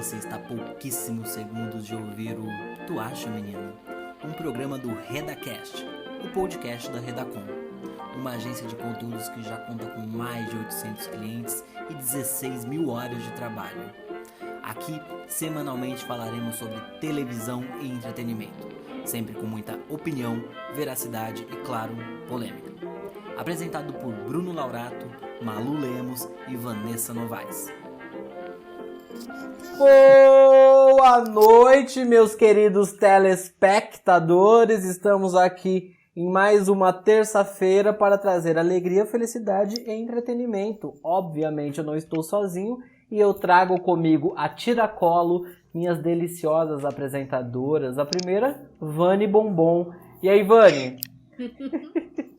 Você está a pouquíssimos segundos de ouvir o Tu Acha, Menino? Um programa do RedaCast, o podcast da Redacom, uma agência de conteúdos que já conta com mais de 800 clientes e 16 mil horas de trabalho. Aqui, semanalmente falaremos sobre televisão e entretenimento, sempre com muita opinião, veracidade e, claro, polêmica. Apresentado por Bruno Laurato, Malu Lemos e Vanessa Novaes. Boa noite, meus queridos telespectadores. Estamos aqui em mais uma terça-feira para trazer alegria, felicidade e entretenimento. Obviamente eu não estou sozinho e eu trago comigo a tiracolo, minhas deliciosas apresentadoras. A primeira, Vani Bombom. E aí, Vani?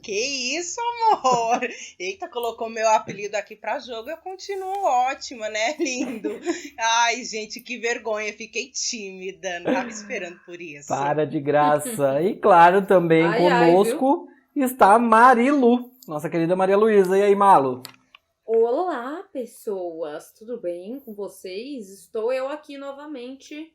Que isso, amor? Eita, colocou meu apelido aqui pra jogo, eu continuo ótima, né, lindo? Ai, gente, que vergonha, fiquei tímida, não tava esperando por isso. Para de graça. E claro, também conosco está a Marilu, nossa querida Maria Luísa. E aí, Malu? Olá, pessoas, tudo bem com vocês? Estou eu aqui novamente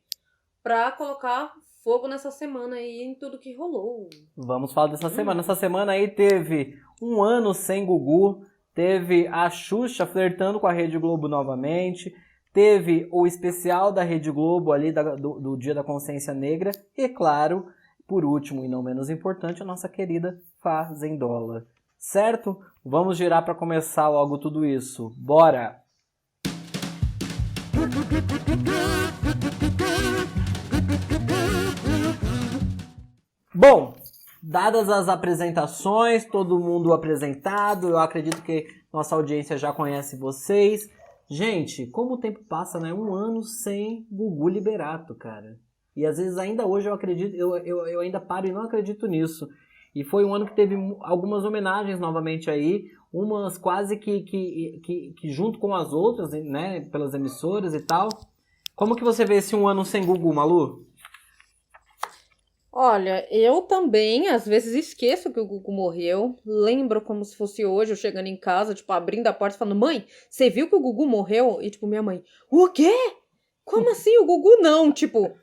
para colocar fogo nessa semana aí em tudo que rolou. Vamos falar dessa semana. Essa semana aí teve um ano sem Gugu, teve a Xuxa flertando com a Rede Globo novamente, teve o especial da Rede Globo ali do Dia da Consciência Negra e, claro, por último e não menos importante, a nossa querida Fazendola. Certo? Vamos girar para começar logo tudo isso. Bora! Bom, dadas as apresentações, todo mundo apresentado, eu acredito que nossa audiência já conhece vocês. Gente, como o tempo passa, né? Um ano sem Gugu Liberato, cara. E às vezes ainda hoje eu acredito, eu ainda paro e não acredito nisso. E foi um ano que teve algumas homenagens novamente aí, umas quase que junto com as outras, né? Pelas emissoras e tal. Como que você vê esse um ano sem Gugu, Malu? Olha, eu também, às vezes, esqueço que o Gugu morreu. Lembro como se fosse hoje, eu chegando em casa, tipo, abrindo a porta e falando, mãe, você viu que o Gugu morreu? E, tipo, minha mãe, o quê? Como assim? O Gugu não, tipo...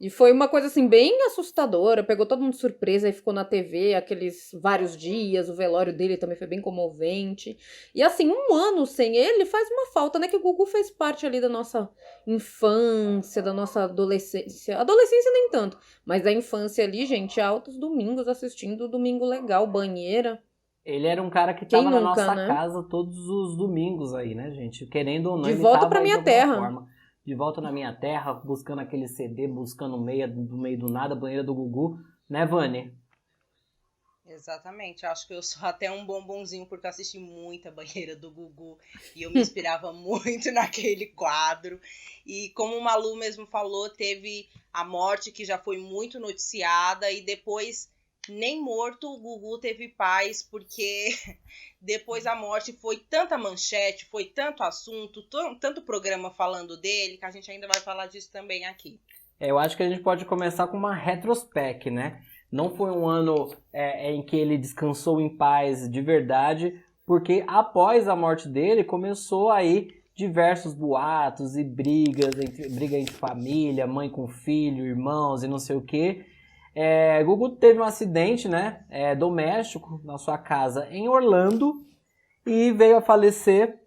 E foi uma coisa, assim, bem assustadora. Pegou todo mundo de surpresa e ficou na TV aqueles vários dias. O velório dele também foi bem comovente. E, assim, um ano sem ele faz uma falta, né? Que o Gugu fez parte ali da nossa infância, da nossa adolescência. Adolescência nem tanto. Mas da infância ali, gente, altos domingos assistindo Domingo Legal, Banheira. Ele era um cara que tava na nossa casa todos os domingos aí, né, gente? Querendo ou não, ele volta pra minha terra. Forma. De volta na minha terra, buscando aquele CD, buscando meia do meio do nada, Banheira do Gugu, né, Vani? Exatamente, acho que eu sou até um bombonzinho porque eu assisti muita Banheira do Gugu e eu me inspirava muito naquele quadro. E como o Malu mesmo falou, teve a morte que já foi muito noticiada e depois... Nem morto o Gugu teve paz, porque depois da morte foi tanta manchete, foi tanto assunto, tanto programa falando dele, que a gente ainda vai falar disso também aqui. Eu acho que a gente pode começar com uma retrospect, né? Não foi um ano em que ele descansou em paz de verdade, porque após a morte dele começou aí diversos boatos e briga entre família, mãe com filho, irmãos e não sei o quê. Gugu teve um acidente, né, doméstico na sua casa em Orlando e veio a falecer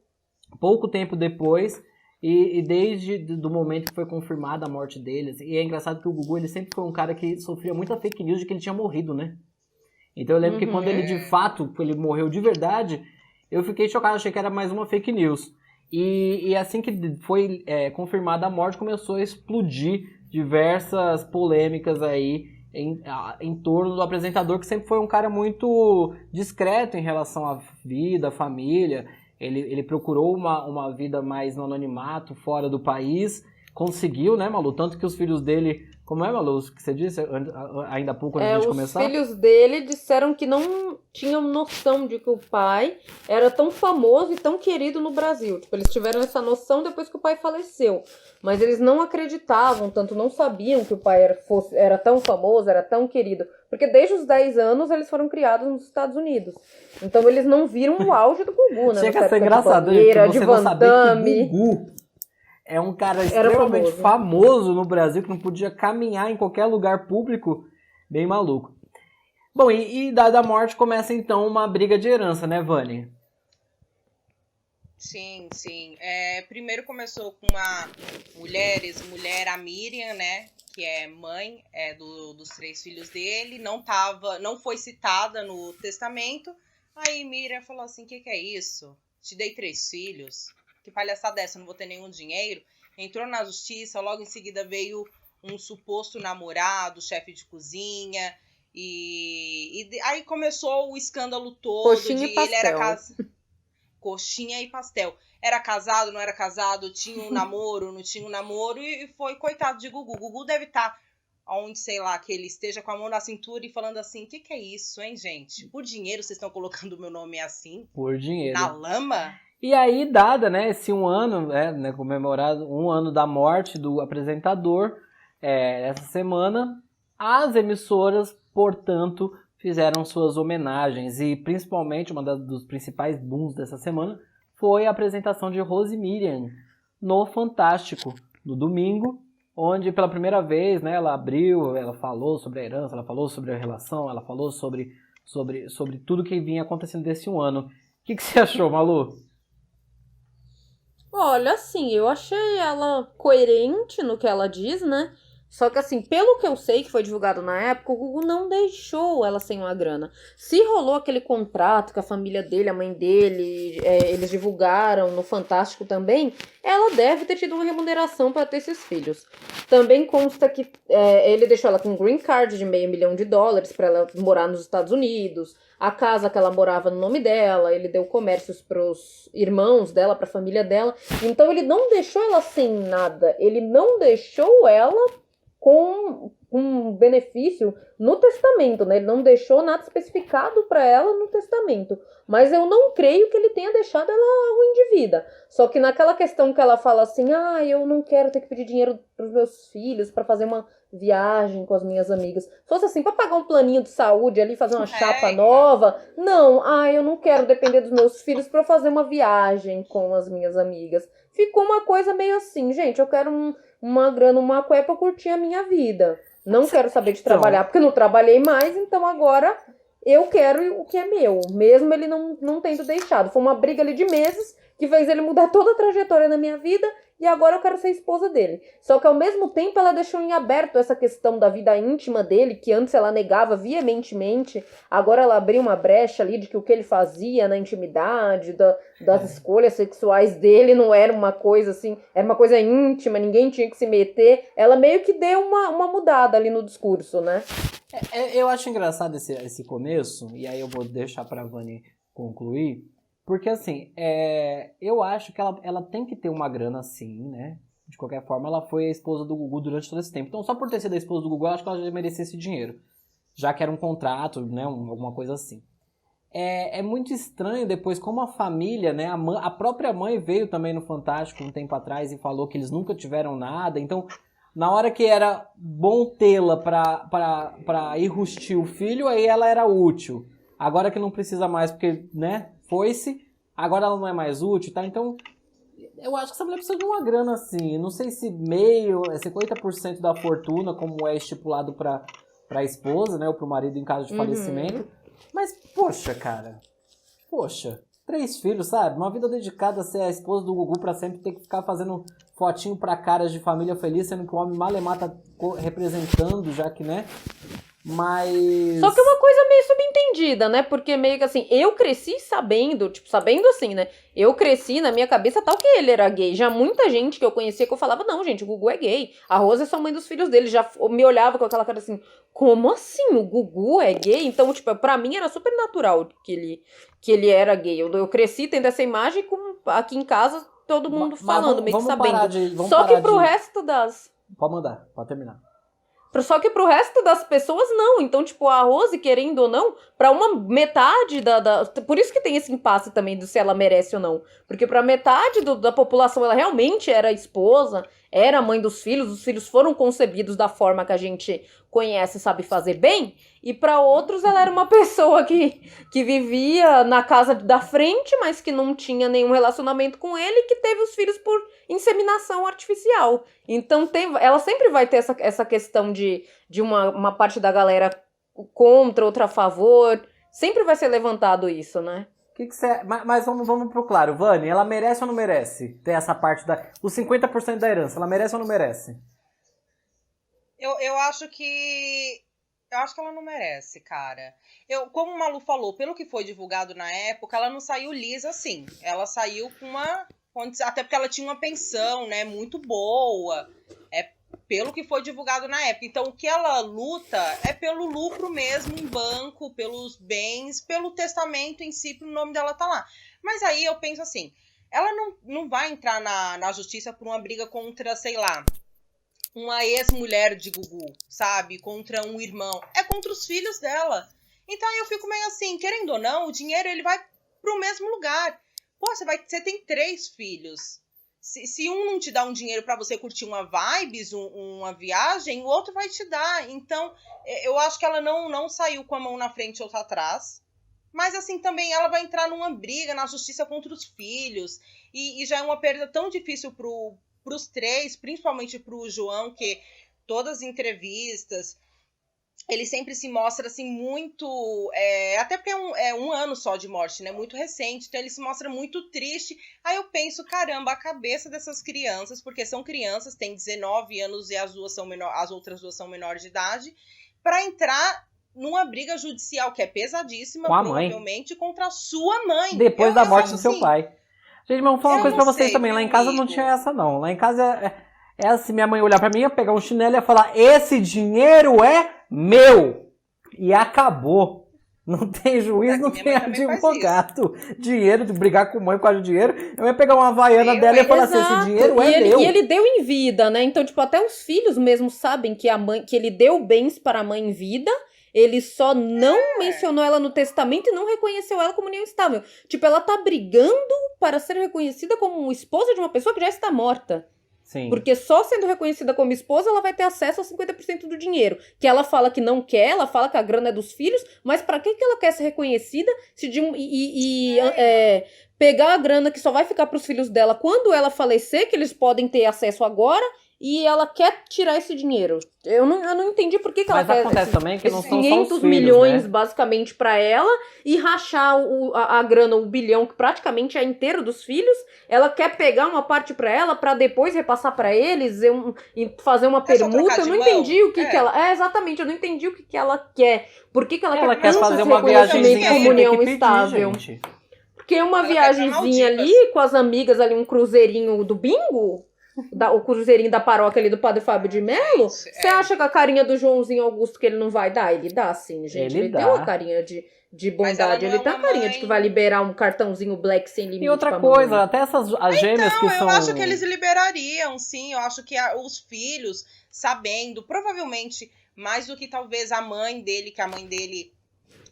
pouco tempo depois e desde do momento que foi confirmada a morte dele. E é engraçado que o Gugu ele sempre foi um cara que sofria muita fake news de que ele tinha morrido, né? Então eu lembro que quando ele de fato ele morreu de verdade, eu fiquei chocado, achei que era mais uma fake news. E assim que foi confirmada a morte, começou a explodir diversas polêmicas aí em torno do apresentador, que sempre foi um cara muito discreto em relação à vida, à família. Ele procurou uma vida mais no anonimato, fora do país. Conseguiu, né, Malu? Tanto que os filhos dele... Como é, Malu, que você disse ainda há pouco antes de começar? Os filhos dele disseram que não tinham noção de que o pai era tão famoso e tão querido no Brasil. Tipo, eles tiveram essa noção depois que o pai faleceu. Mas eles não acreditavam, tanto não sabiam que o pai era tão famoso, era tão querido. Porque desde os 10 anos eles foram criados nos Estados Unidos. Então eles não viram o auge do Gugu, né? Chega a ser engraçado, porque você não saber que Gugu é um cara Era extremamente famoso. famoso no Brasil, que não podia caminhar em qualquer lugar público, bem maluco. Bom, e dada a morte, começa então uma briga de herança, né, Vani? Sim, sim. Primeiro começou com uma mulher, a Miriam, né? Que é mãe dos 3 filhos dele, não foi citada no testamento. Aí Miriam falou assim: que é isso? Te dei 3 filhos. Que palhaçada é essa? Não vou ter nenhum dinheiro. Entrou na justiça, logo em seguida veio um suposto namorado, chefe de cozinha. E aí começou o escândalo todo Coxinha e de ele era pastel. coxinha e pastel. Era casado, não era casado, tinha um namoro, não tinha um namoro, e foi coitado de Gugu. Gugu deve estar onde, sei lá, que ele esteja com a mão na cintura e falando assim: que é isso, hein, gente? Por dinheiro vocês estão colocando o meu nome assim? Por dinheiro. Na lama? E aí, dada, né, esse 1 ano, né, comemorado 1 ano da morte do apresentador, essa semana, as emissoras, portanto, fizeram suas homenagens. E principalmente, dos principais booms dessa semana foi a apresentação de Rose Miriam no Fantástico, no domingo, onde pela primeira vez, né, ela falou sobre a herança, ela falou sobre a relação, ela falou sobre tudo que vinha acontecendo desse 1 ano. O que você achou, Malu? Olha, assim, eu achei ela coerente no que ela diz, né? Só que, assim, pelo que eu sei que foi divulgado na época, o Gugu não deixou ela sem uma grana. Se rolou aquele contrato com a família dele, a mãe dele, eles divulgaram no Fantástico também, ela deve ter tido uma remuneração para ter esses filhos. Também consta que ele deixou ela com um green card de $500 milhão para ela morar nos Estados Unidos. A casa que ela morava no nome dela, ele deu comércios pros irmãos dela, pra família dela. Então ele não deixou ela sem nada. Ele não deixou ela com um benefício no testamento, né? Ele não deixou nada especificado pra ela no testamento. Mas eu não creio que ele tenha deixado ela ruim de vida. Só que naquela questão que ela fala assim: eu não quero ter que pedir dinheiro pros meus filhos pra fazer uma viagem com as minhas amigas. Se fosse assim, pra pagar um planinho de saúde ali, fazer uma chapa nova. Não, eu não quero depender dos meus filhos pra fazer uma viagem com as minhas amigas. Ficou uma coisa meio assim, gente, eu quero uma grana, uma cué pra curtir a minha vida. Não quero saber de trabalhar, porque eu não trabalhei mais, então agora eu quero o que é meu, mesmo ele não tendo deixado. Foi uma briga ali de meses que fez ele mudar toda a trajetória na minha vida, e agora eu quero ser esposa dele. Só que ao mesmo tempo ela deixou em aberto essa questão da vida íntima dele, que antes ela negava veementemente, agora ela abriu uma brecha ali de que o que ele fazia na intimidade, das escolhas sexuais dele não era uma coisa assim, era uma coisa íntima, ninguém tinha que se meter. Ela meio que deu uma mudada ali no discurso, né? Eu acho engraçado esse começo, e aí eu vou deixar pra Vani concluir, porque assim, eu acho que ela tem que ter uma grana sim, né? De qualquer forma, ela foi a esposa do Gugu durante todo esse tempo. Então, só por ter sido a esposa do Gugu, eu acho que ela já merecia esse dinheiro. Já que era um contrato, né? Alguma coisa assim. É muito estranho depois como a família, né? A própria mãe veio também no Fantástico um tempo atrás e falou que eles nunca tiveram nada. Então, na hora que era bom tê-la pra ir rustir o filho, aí ela era útil. Agora que não precisa mais porque, né? Foi-se, agora ela não é mais útil, tá? Então, eu acho que essa mulher precisa de uma grana assim. Não sei se 50% da fortuna, como é estipulado pra esposa, né? Ou pro marido em caso de falecimento. Mas, poxa, cara. Poxa, 3 filhos, sabe? Uma vida dedicada a ser a esposa do Gugu pra sempre ter que ficar fazendo fotinho pra caras de família feliz, sendo que o homem malemar tá representando, já que, né? Mas... Só que é uma coisa meio subentendida, né? Porque meio que assim, eu cresci sabendo assim, né? Eu cresci na minha cabeça tal que ele era gay. Já muita gente que eu conhecia que eu falava, não, gente, o Gugu é gay. A Rose é só mãe dos filhos dele. Já me olhava com aquela cara assim, como assim? O Gugu é gay? Então, tipo, pra mim era super natural que ele era gay. Eu cresci tendo essa imagem aqui em casa, todo mundo falando, meio que sabendo. Só que pro resto das... Pode mandar, pode terminar. Só que pro resto das pessoas, não. Então, tipo, a Rose, querendo ou não, pra uma metade Por isso que tem esse impasse também do se ela merece ou não. Porque pra metade da população, ela realmente era esposa, era a mãe dos filhos, os filhos foram concebidos da forma que a gente conhece e sabe fazer bem, e para outros ela era uma pessoa que vivia na casa da frente, mas que não tinha nenhum relacionamento com ele, e que teve os filhos por inseminação artificial. Então ela sempre vai ter essa questão de uma parte da galera contra, outra a favor. Sempre vai ser levantado isso, né? Que você... Mas vamos pro claro. Vani, ela merece ou não merece ter essa parte os 50% da herança, ela merece ou não merece? Eu acho que ela não merece, cara. Como o Malu falou, pelo que foi divulgado na época, ela não saiu lisa assim. Ela saiu com uma... Até porque ela tinha uma pensão, né, muito boa. Pelo que foi divulgado na época. Então, o que ela luta é pelo lucro mesmo em banco, pelos bens, pelo testamento em si, o nome dela tá lá. Mas aí eu penso assim, ela não vai entrar na justiça por uma briga contra, sei lá, uma ex-mulher de Gugu, sabe? Contra um irmão. É contra os filhos dela. Então aí eu fico meio assim, querendo ou não, o dinheiro ele vai pro mesmo lugar. Pô, você tem 3 filhos. Se um não te dá um dinheiro pra você curtir uma vibes, uma viagem, o outro vai te dar. Então, eu acho que ela não saiu com a mão na frente e outra atrás. Mas, assim, também ela vai entrar numa briga na justiça contra os filhos. E já é uma perda tão difícil pros 3, principalmente pro João, que todas as entrevistas... Ele sempre se mostra, assim, muito... até porque é um ano só de morte, né? Muito recente. Então, ele se mostra muito triste. Aí eu penso, caramba, a cabeça dessas crianças... Porque são crianças, têm 19 anos e as outras duas são menores de idade. Para entrar numa briga judicial que é pesadíssima, provavelmente, contra a sua mãe. Depois da morte do seu pai. Gente, mas vamos falar uma coisa pra vocês também. Lá em casa não tinha essa, não. Lá em casa... É assim, minha mãe olhar pra mim, ia pegar um chinelo e ia falar, esse dinheiro é meu! E acabou. Não tem juiz, não tem advogado. Dinheiro, de brigar com mãe por causa de dinheiro. Eu ia pegar uma havaiana dela e ia falar assim, esse dinheiro é meu. E ele deu em vida, né? Então, tipo, até os filhos mesmo sabem que ele deu bens para a mãe em vida. Ele só não mencionou ela no testamento e não reconheceu ela como união estável. Tipo, ela tá brigando para ser reconhecida como esposa de uma pessoa que já está morta. Sim. Porque só sendo reconhecida como esposa, ela vai ter acesso a 50% do dinheiro. Que ela fala que não quer, ela fala que a grana é dos filhos, mas pra que ela quer ser reconhecida pegar a grana que só vai ficar pros filhos dela quando ela falecer, que eles podem ter acesso agora, e ela quer tirar esse dinheiro. Eu não entendi por que ela mas quer acontece também que não são 500 só os filhos, milhões, né? basicamente, pra ela, e rachar a grana, o bilhão, que praticamente é inteiro dos filhos. Ela quer pegar uma parte pra ela, pra depois repassar pra eles, e fazer uma permuta. Eu não entendi o que ela... exatamente, eu não entendi o que ela quer. Por que ela quer fazer uma viagemzinha como união pedir, estável? gente. Porque uma viagemzinha ali, com as amigas ali, um cruzeirinho do bingo... o cruzeirinho da paróquia ali do Padre Fábio de Mello, você acha que a carinha do Joãozinho Augusto que ele não vai dar? Ele dá sim, gente. Ele tem uma carinha de bondade. Ele tem a carinha de que vai liberar um cartãozinho black sem limite. E outra coisa, até as gêmeas que são... eu acho que eles liberariam, sim. Eu acho que os filhos, sabendo, provavelmente, mais do que talvez a mãe dele, que a mãe dele,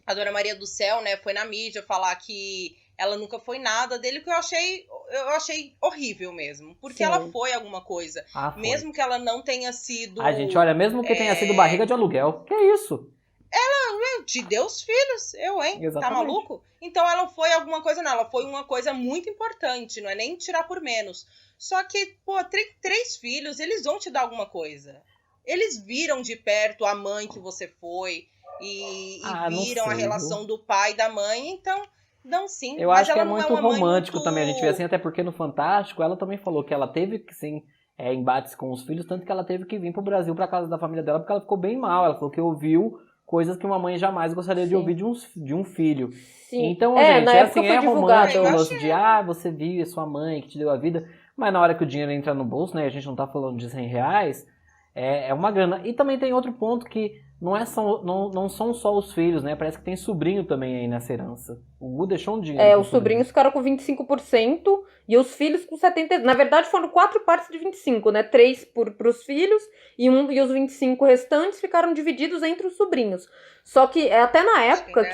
a Dona Maria do Céu, né, foi na mídia falar que ela nunca foi nada dele, que eu achei horrível mesmo. Porque Sim. ela foi alguma coisa. Foi. Mesmo que ela não tenha sido... gente, olha, mesmo que tenha sido barriga de aluguel. Que isso? Ela te deu os filhos, hein? Exatamente. Tá maluco? Então ela foi alguma coisa, não. Ela foi uma coisa muito importante, não é nem tirar por menos. Só que, pô, 3 filhos, eles vão te dar alguma coisa. Eles viram de perto a mãe que você foi e viram a relação do pai e da mãe, então... Não, sim. Eu acho que é muito romântico também, a gente vê assim, até porque no Fantástico ela também falou que ela teve que, sim, embates com os filhos, tanto que ela teve que vir pro Brasil, pra casa da família dela, porque ela ficou bem mal. Ela falou que ouviu coisas que uma mãe jamais gostaria de ouvir de um filho. Sim. Então, gente, na época foi romântico o divulgado. lance de, você viu a sua mãe que te deu a vida, mas na hora que o dinheiro entra no bolso, né, a gente não tá falando de R$100, é uma grana. E também tem outro ponto que não são só os filhos, né? Parece que tem sobrinho também aí nessa herança. O Gugu deixou um dinheiro. Os sobrinhos ficaram com 25% e os filhos com 70%. Na verdade, foram 4 partes de 25%, né? 3 pros filhos e os 25 restantes ficaram divididos entre os sobrinhos. Só que até na época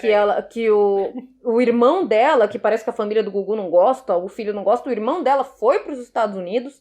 que o irmão dela, que parece que a família do Gugu não gosta, o filho não gosta, o irmão dela foi pros Estados Unidos,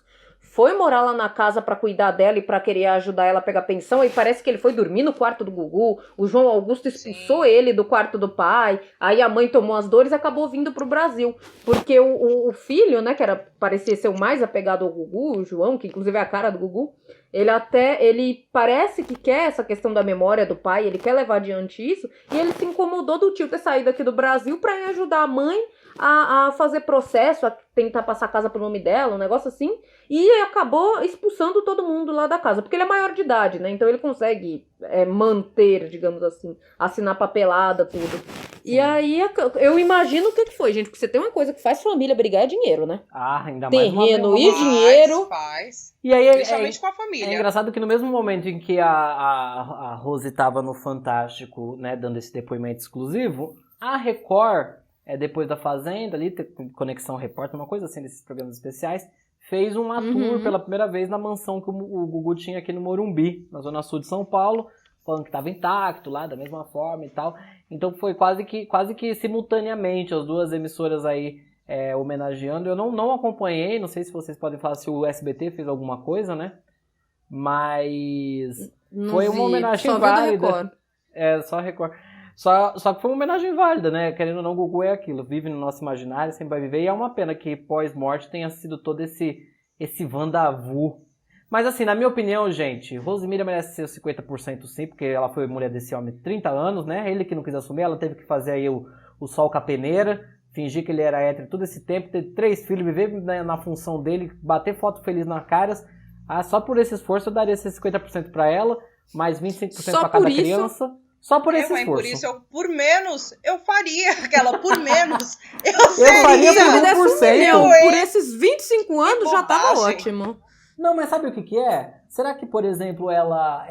foi morar lá na casa pra cuidar dela e pra querer ajudar ela a pegar pensão, e parece que ele foi dormir no quarto do Gugu, o João Augusto expulsou ele do quarto do pai, aí a mãe tomou as dores e acabou vindo pro Brasil, porque o filho, né, que parecia ser o mais apegado ao Gugu, o João, que inclusive é a cara do Gugu, ele parece que quer essa questão da memória do pai, ele quer levar adiante isso, e ele se incomodou do tio ter saído aqui do Brasil pra ir ajudar a mãe a fazer processo, a tentar passar a casa pro nome dela, um negócio assim, e acabou expulsando todo mundo lá da casa, porque ele é maior de idade, né, então ele consegue manter, digamos assim, assinar papelada, tudo. E aí, eu imagino o que foi, gente, porque você tem uma coisa que faz família brigar é dinheiro, né? Ah, ainda mais terreno e dinheiro. Faz. E aí, Principalmente com a família. É engraçado que no mesmo momento em que a Rose estava no Fantástico, né, dando esse depoimento exclusivo, a Record, depois da Fazenda, ali, Conexão Repórter, uma coisa assim, desses programas especiais, fez uma tour pela primeira vez na mansão que o Gugu tinha aqui no Morumbi, na zona sul de São Paulo, falando que estava intacto lá, da mesma forma e tal. Então foi quase que simultaneamente as duas emissoras aí homenageando. Eu não acompanhei, não sei se vocês podem falar se o SBT fez alguma coisa, né? Mas Não foi vi, uma homenagem só vi da válida. Record. Só a Record. Só que foi uma homenagem válida, né? Querendo ou não, o Gugu é aquilo, vive no nosso imaginário, sempre vai viver. E é uma pena que pós-morte tenha sido todo esse vandavu. Mas assim, na minha opinião, gente, Rosemira merece ser os 50% sim, porque ela foi mulher desse homem 30 anos, né? Ele que não quis assumir, ela teve que fazer aí o sol com a peneira, fingir que ele era hétero todo esse tempo, ter 3 filhos, viver na função dele, bater foto feliz na cara. Só por esse esforço eu daria esses 50% pra ela, mais 25% pra cada criança. Só por esse esforço. Por isso, por menos, eu faria aquela, por menos, eu faria seria. por 1%. Por esses 25 anos já tava ótimo. Não, mas sabe o que é? Será que, por exemplo, ela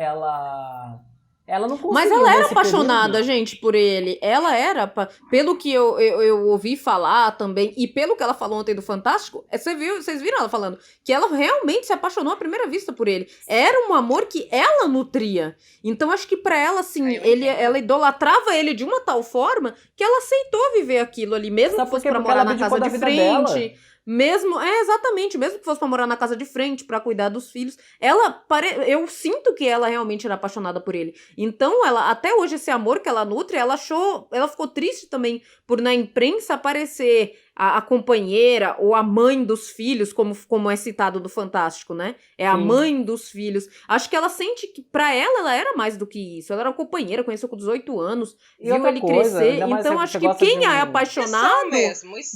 não conseguiu. Mas ela era nesse apaixonada, período? gente, por ele. Ela era, pelo que eu ouvi falar também, e pelo que ela falou ontem do Fantástico, vocês viram ela falando que ela realmente se apaixonou à primeira vista por ele. Era um amor que ela nutria. Então, acho que pra ela, assim, ela idolatrava ele de uma tal forma que ela aceitou viver aquilo ali, mesmo Sabe que fosse por quê? pra Porque morar ela na casa abdicou de da vida dela. frente. Exatamente, mesmo que fosse pra morar na casa de frente, pra cuidar dos filhos, eu sinto que ela realmente era apaixonada por ele. Então, até hoje, esse amor que ela nutre, ela ficou triste também por na imprensa aparecer a companheira ou a mãe dos filhos, como é citado do Fantástico, né? É a mãe dos filhos. Acho que ela sente que, pra ela era mais do que isso. Ela era uma companheira, conheceu com 18 anos, viu ele crescer. Então, acho que quem é apaixonado,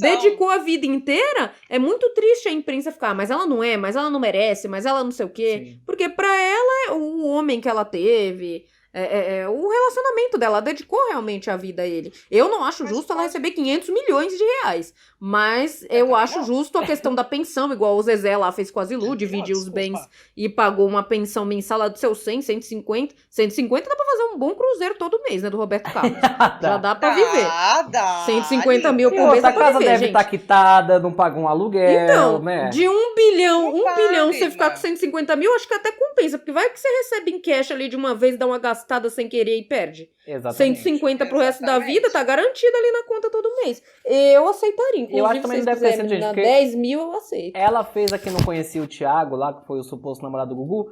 dedicou a vida inteira, é muito triste a imprensa ficar, mas ela não é, mas ela não merece, mas ela não sei o quê. Sim. Porque pra ela, o homem que ela teve... o relacionamento dela, ela dedicou realmente a vida a ele. Eu não acho justo ela receber 500 milhões de reais, mas eu acho justo a questão da pensão, igual o Zezé lá fez com a Zilu, dividiu os bens e pagou uma pensão mensal lá do seu 100, 150 dá pra fazer um bom cruzeiro todo mês, né, do Roberto Carlos. Já dá pra viver. 150 mil por mês a dá pra casa viver, deve gente. estar quitada, não paga um aluguel, Então, né? de 1 bilhão, Não bilhão, vale, você ficar né? com 150 mil, acho que até compensa, porque vai que você recebe em cash ali de uma vez, dá uma gastada sem querer e perde. Exatamente. 150 pro resto da Exatamente. vida, tá garantido ali na conta todo mês. Eu aceitaria. Inclusive, Eu acho que também se não vocês deve ter quiserem sido, gente, dar porque 10 mil, eu aceito. Ela fez a Quem Não Conhecia o Thiago, lá, que foi o suposto namorado do Gugu.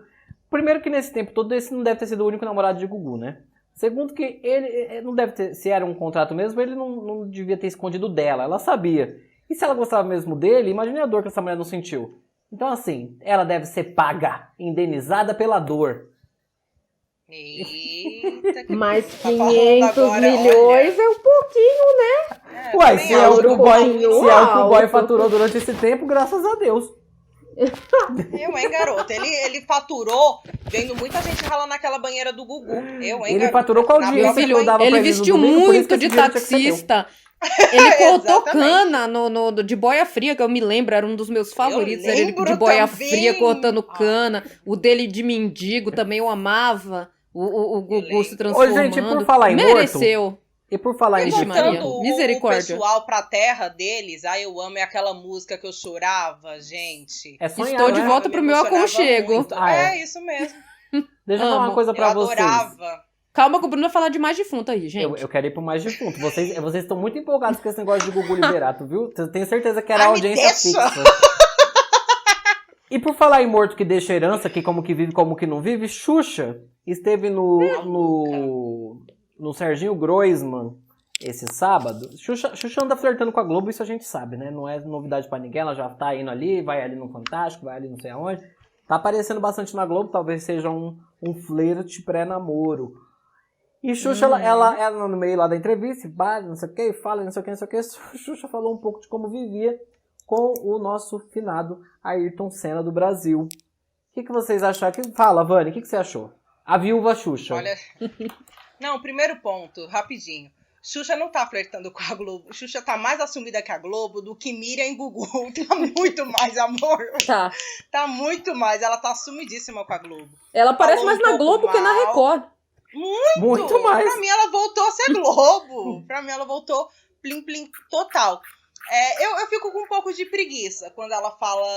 Primeiro que nesse tempo todo, esse não deve ter sido o único namorado de Gugu, né? Segundo que ele não deve ter, se era um contrato mesmo, ele não devia ter escondido dela, ela sabia. E se ela gostava mesmo dele, imagine a dor que essa mulher não sentiu. Então assim, ela deve ser paga, indenizada pela dor. Eita, que Mas tá falando 500 agora, milhões é um pouquinho. Uai, se é o que o alto. boy faturou durante esse tempo, graças a Deus. Eu, hein, garota? Ele faturou vendo muita gente ralar naquela banheira do Gugu. Eu, hein, Ele garota? faturou qual Na dia? Meu própria filho, dava pra ele ele no vestiu domingo, por isso que muito de esse dinheiro tinha que ser meu. taxista. Ele cortou Exatamente. cana de boia fria, que eu me lembro, era um dos meus favoritos. Era ele lembro de boia também. fria cortando cana. O dele de mendigo também eu amava. O Gugu se transformando. Ô, gente, por falar em mereceu. E por falar em Ixi, Maria. Voltando Misericórdia. o pessoal pra terra deles, eu amo, é aquela música que eu chorava, gente. É sonhar, Estou de né? volta pro meu emocionava aconchego. muito. É isso mesmo. Deixa eu falar uma Amo. coisa pra Eu vocês. adorava. Calma que o Bruno vai falar de mais defunto aí, gente. Eu quero ir pro mais defunto. Vocês estão muito empolgados com esse negócio de Gugu Liberato, viu? Eu tenho certeza que era Ai, me audiência deixa. fixa. E por falar em morto que deixa herança, que como que vive, como que não vive, Xuxa esteve no Serginho Groisman esse sábado. Xuxa anda flertando com a Globo, isso a gente sabe, né? Não é novidade pra ninguém, ela já tá indo ali, vai ali no Fantástico, vai ali não sei aonde. Tá aparecendo bastante na Globo, talvez seja um flerte pré-namoro. E Xuxa, ela no meio lá da entrevista, não sei o que, fala, não sei o que. Xuxa falou um pouco de como vivia com o nosso finado Ayrton Senna do Brasil. O que vocês acharam? Fala, Vani, o que você achou? A viúva Xuxa. Olha, não, primeiro ponto, rapidinho. Xuxa não tá flertando com a Globo. Xuxa tá mais assumida que a Globo do que Miriam e Gugu. Tá muito mais, amor. Tá. Tá muito mais. Ela tá assumidíssima com a Globo. Ela aparece Falou mais na Globo que na Record. Muito mais. Pra mim, ela voltou a ser Globo. Pra mim, ela voltou plim-plim total. Eu fico com um pouco de preguiça quando ela fala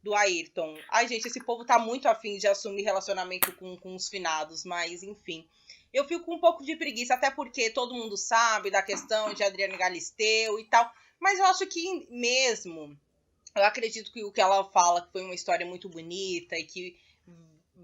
do Ayrton. Ai, gente, esse povo tá muito afim de assumir relacionamento com os finados, mas enfim. Eu fico com um pouco de preguiça, até porque todo mundo sabe da questão de Adriana Galisteu e tal. Mas eu acho que mesmo, eu acredito que o que ela fala foi uma história muito bonita e que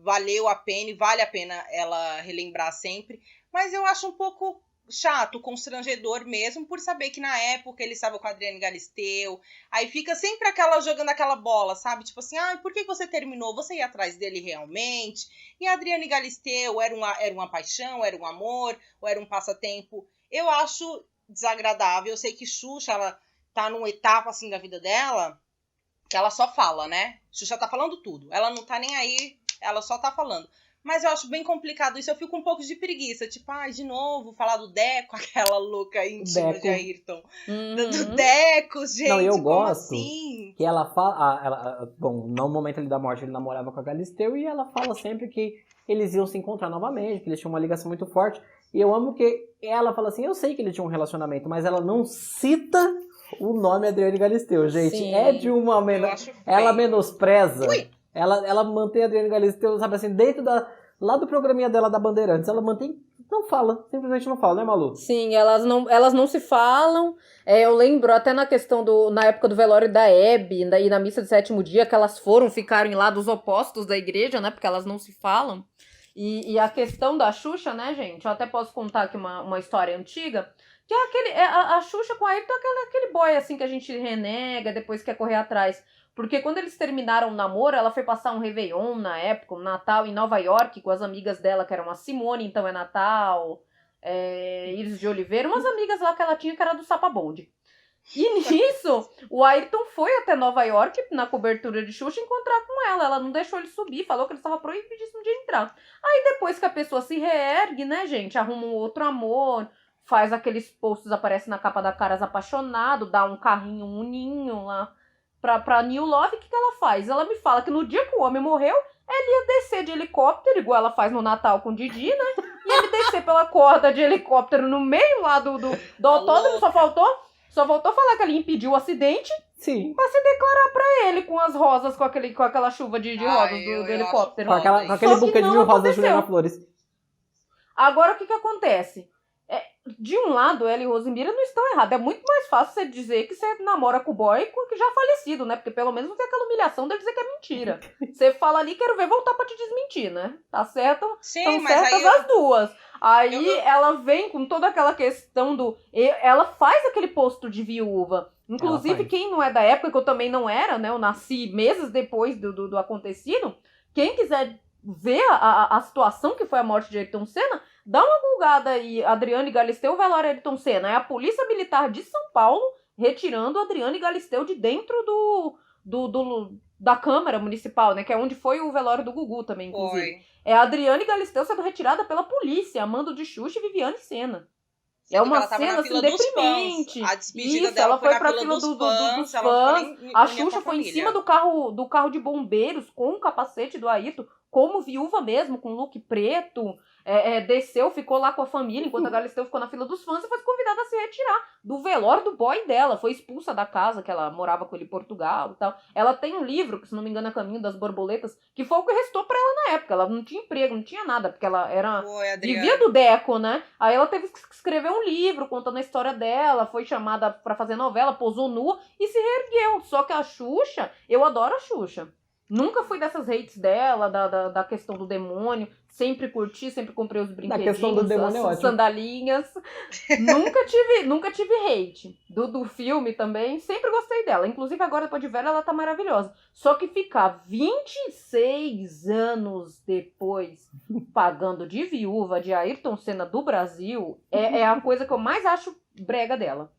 valeu a pena e vale a pena ela relembrar sempre. Mas eu acho um pouco chato, constrangedor mesmo, por saber que na época ele estava com a Adriana Galisteu. Aí fica sempre jogando aquela bola, sabe? Tipo assim, por que você terminou? Você ia atrás dele realmente? E a Adriana Galisteu era uma paixão, era um amor, ou era um passatempo? Eu acho desagradável. Eu sei que Xuxa, ela tá numa etapa assim da vida dela que ela só fala, né? Xuxa tá falando tudo. Ela não tá nem aí, ela só tá falando. Mas eu acho bem complicado isso, eu fico um pouco de preguiça. Tipo, de novo, falar do Deco, aquela louca íntima de Ayrton. Do Deco, gente, não, eu como gosto assim? Que ela fala... bom, no momento ali da morte, ele namorava com a Galisteu e ela fala sempre que eles iam se encontrar novamente, que eles tinham uma ligação muito forte. E eu amo que ela fala assim, eu sei que ele tinha um relacionamento, mas ela não cita o nome Adriane Galisteu, gente. Sim. É de uma... Ela menospreza... Ui. Ela mantém a Adriane Galisteu, sabe assim, dentro lá do programinha dela da Bandeirantes. Ela mantém, não fala, simplesmente não fala, né, Malu? Sim, elas não se falam. Eu lembro até na época do velório da Hebe e na missa de sétimo dia, que elas ficaram lá dos opostos da igreja, né, porque elas não se falam. E a questão da Xuxa, né, gente, eu até posso contar aqui uma história antiga, que é a Xuxa com a Ayrton é aquele boy assim que a gente renega, depois quer correr atrás. Porque quando eles terminaram o namoro, ela foi passar um Réveillon na época, um Natal em Nova York, com as amigas dela, que eram a Simone, então é Natal, Iris de Oliveira, umas amigas lá que ela tinha, que era do Sapa Bonde. E nisso, o Ayrton foi até Nova York, na cobertura de Xuxa, encontrar com ela. Ela não deixou ele subir, falou que ele estava proibidíssimo de entrar. Aí depois que a pessoa se reergue, né, gente, arruma um outro amor, faz aqueles posts, aparece na capa da Caras Apaixonado, dá um carrinho, um ninho lá pra New Love. O que ela faz? Ela me fala que no dia que o homem morreu, ele ia descer de helicóptero, igual ela faz no Natal com o Didi, né? E ele descer pela corda de helicóptero no meio lá do autódromo, só voltou falar que ele impediu o acidente. Sim. Pra se declarar pra ele com as rosas, com aquela chuva de rosas do helicóptero. Com aquele buquê de 1000 rosas da Juliana Flores. Agora, o que acontece? De um lado, ela e Rosemira não estão erradas. É muito mais fácil você dizer que você namora com o boy que já falecido, né? Porque pelo menos não tem aquela humilhação dele dizer que é mentira. Você fala ali, quero ver voltar pra te desmentir, né? Tá certo? Sim, Estão mas certas as duas. Aí ela vem com toda aquela questão ela faz aquele posto de viúva. Inclusive, quem não é da época, que eu também não era, né? Eu nasci meses depois do acontecido. Quem quiser ver a situação que foi a morte de Ayrton Senna, dá uma googada aí, Adriane Galisteu, velório Ayrton Senna. É a Polícia Militar de São Paulo retirando a Adriane Galisteu de dentro da Câmara Municipal, né? Que é onde foi o velório do Gugu também, inclusive. Foi. É a Adriane Galisteu sendo retirada pela polícia, a mando de Xuxa e Viviane Senna. É uma cena assim, deprimente. A despedida Isso, dela ela foi na pra fila fila dos dos ela não fãs. foi nem A com Xuxa foi em família. cima do carro de bombeiros com o capacete do Ayrton, como viúva mesmo, com look preto. Desceu, ficou lá com a família, enquanto a Galisteu ficou na fila dos fãs e foi convidada a se retirar do velório do boy dela. Foi expulsa da casa, que ela morava com ele em Portugal e tal. Ela tem um livro, que se não me engano é Caminho das Borboletas, que foi o que restou pra ela na época. Ela não tinha emprego, não tinha nada, porque ela era... vivia do Deco, né? Aí ela teve que escrever um livro contando a história dela, foi chamada pra fazer novela, posou nua e se reergueu. Só que a Xuxa, eu adoro a Xuxa. Nunca fui dessas hates dela, da questão do demônio. Sempre curti, sempre comprei os brinquedinhos, questão do demônio é as ótimo. sandalinhas. nunca tive hate. Do filme também, sempre gostei dela. Inclusive agora, depois de velha, ela tá maravilhosa. Só que ficar 26 anos depois pagando de viúva de Ayrton Senna do Brasil é a coisa que eu mais acho brega dela.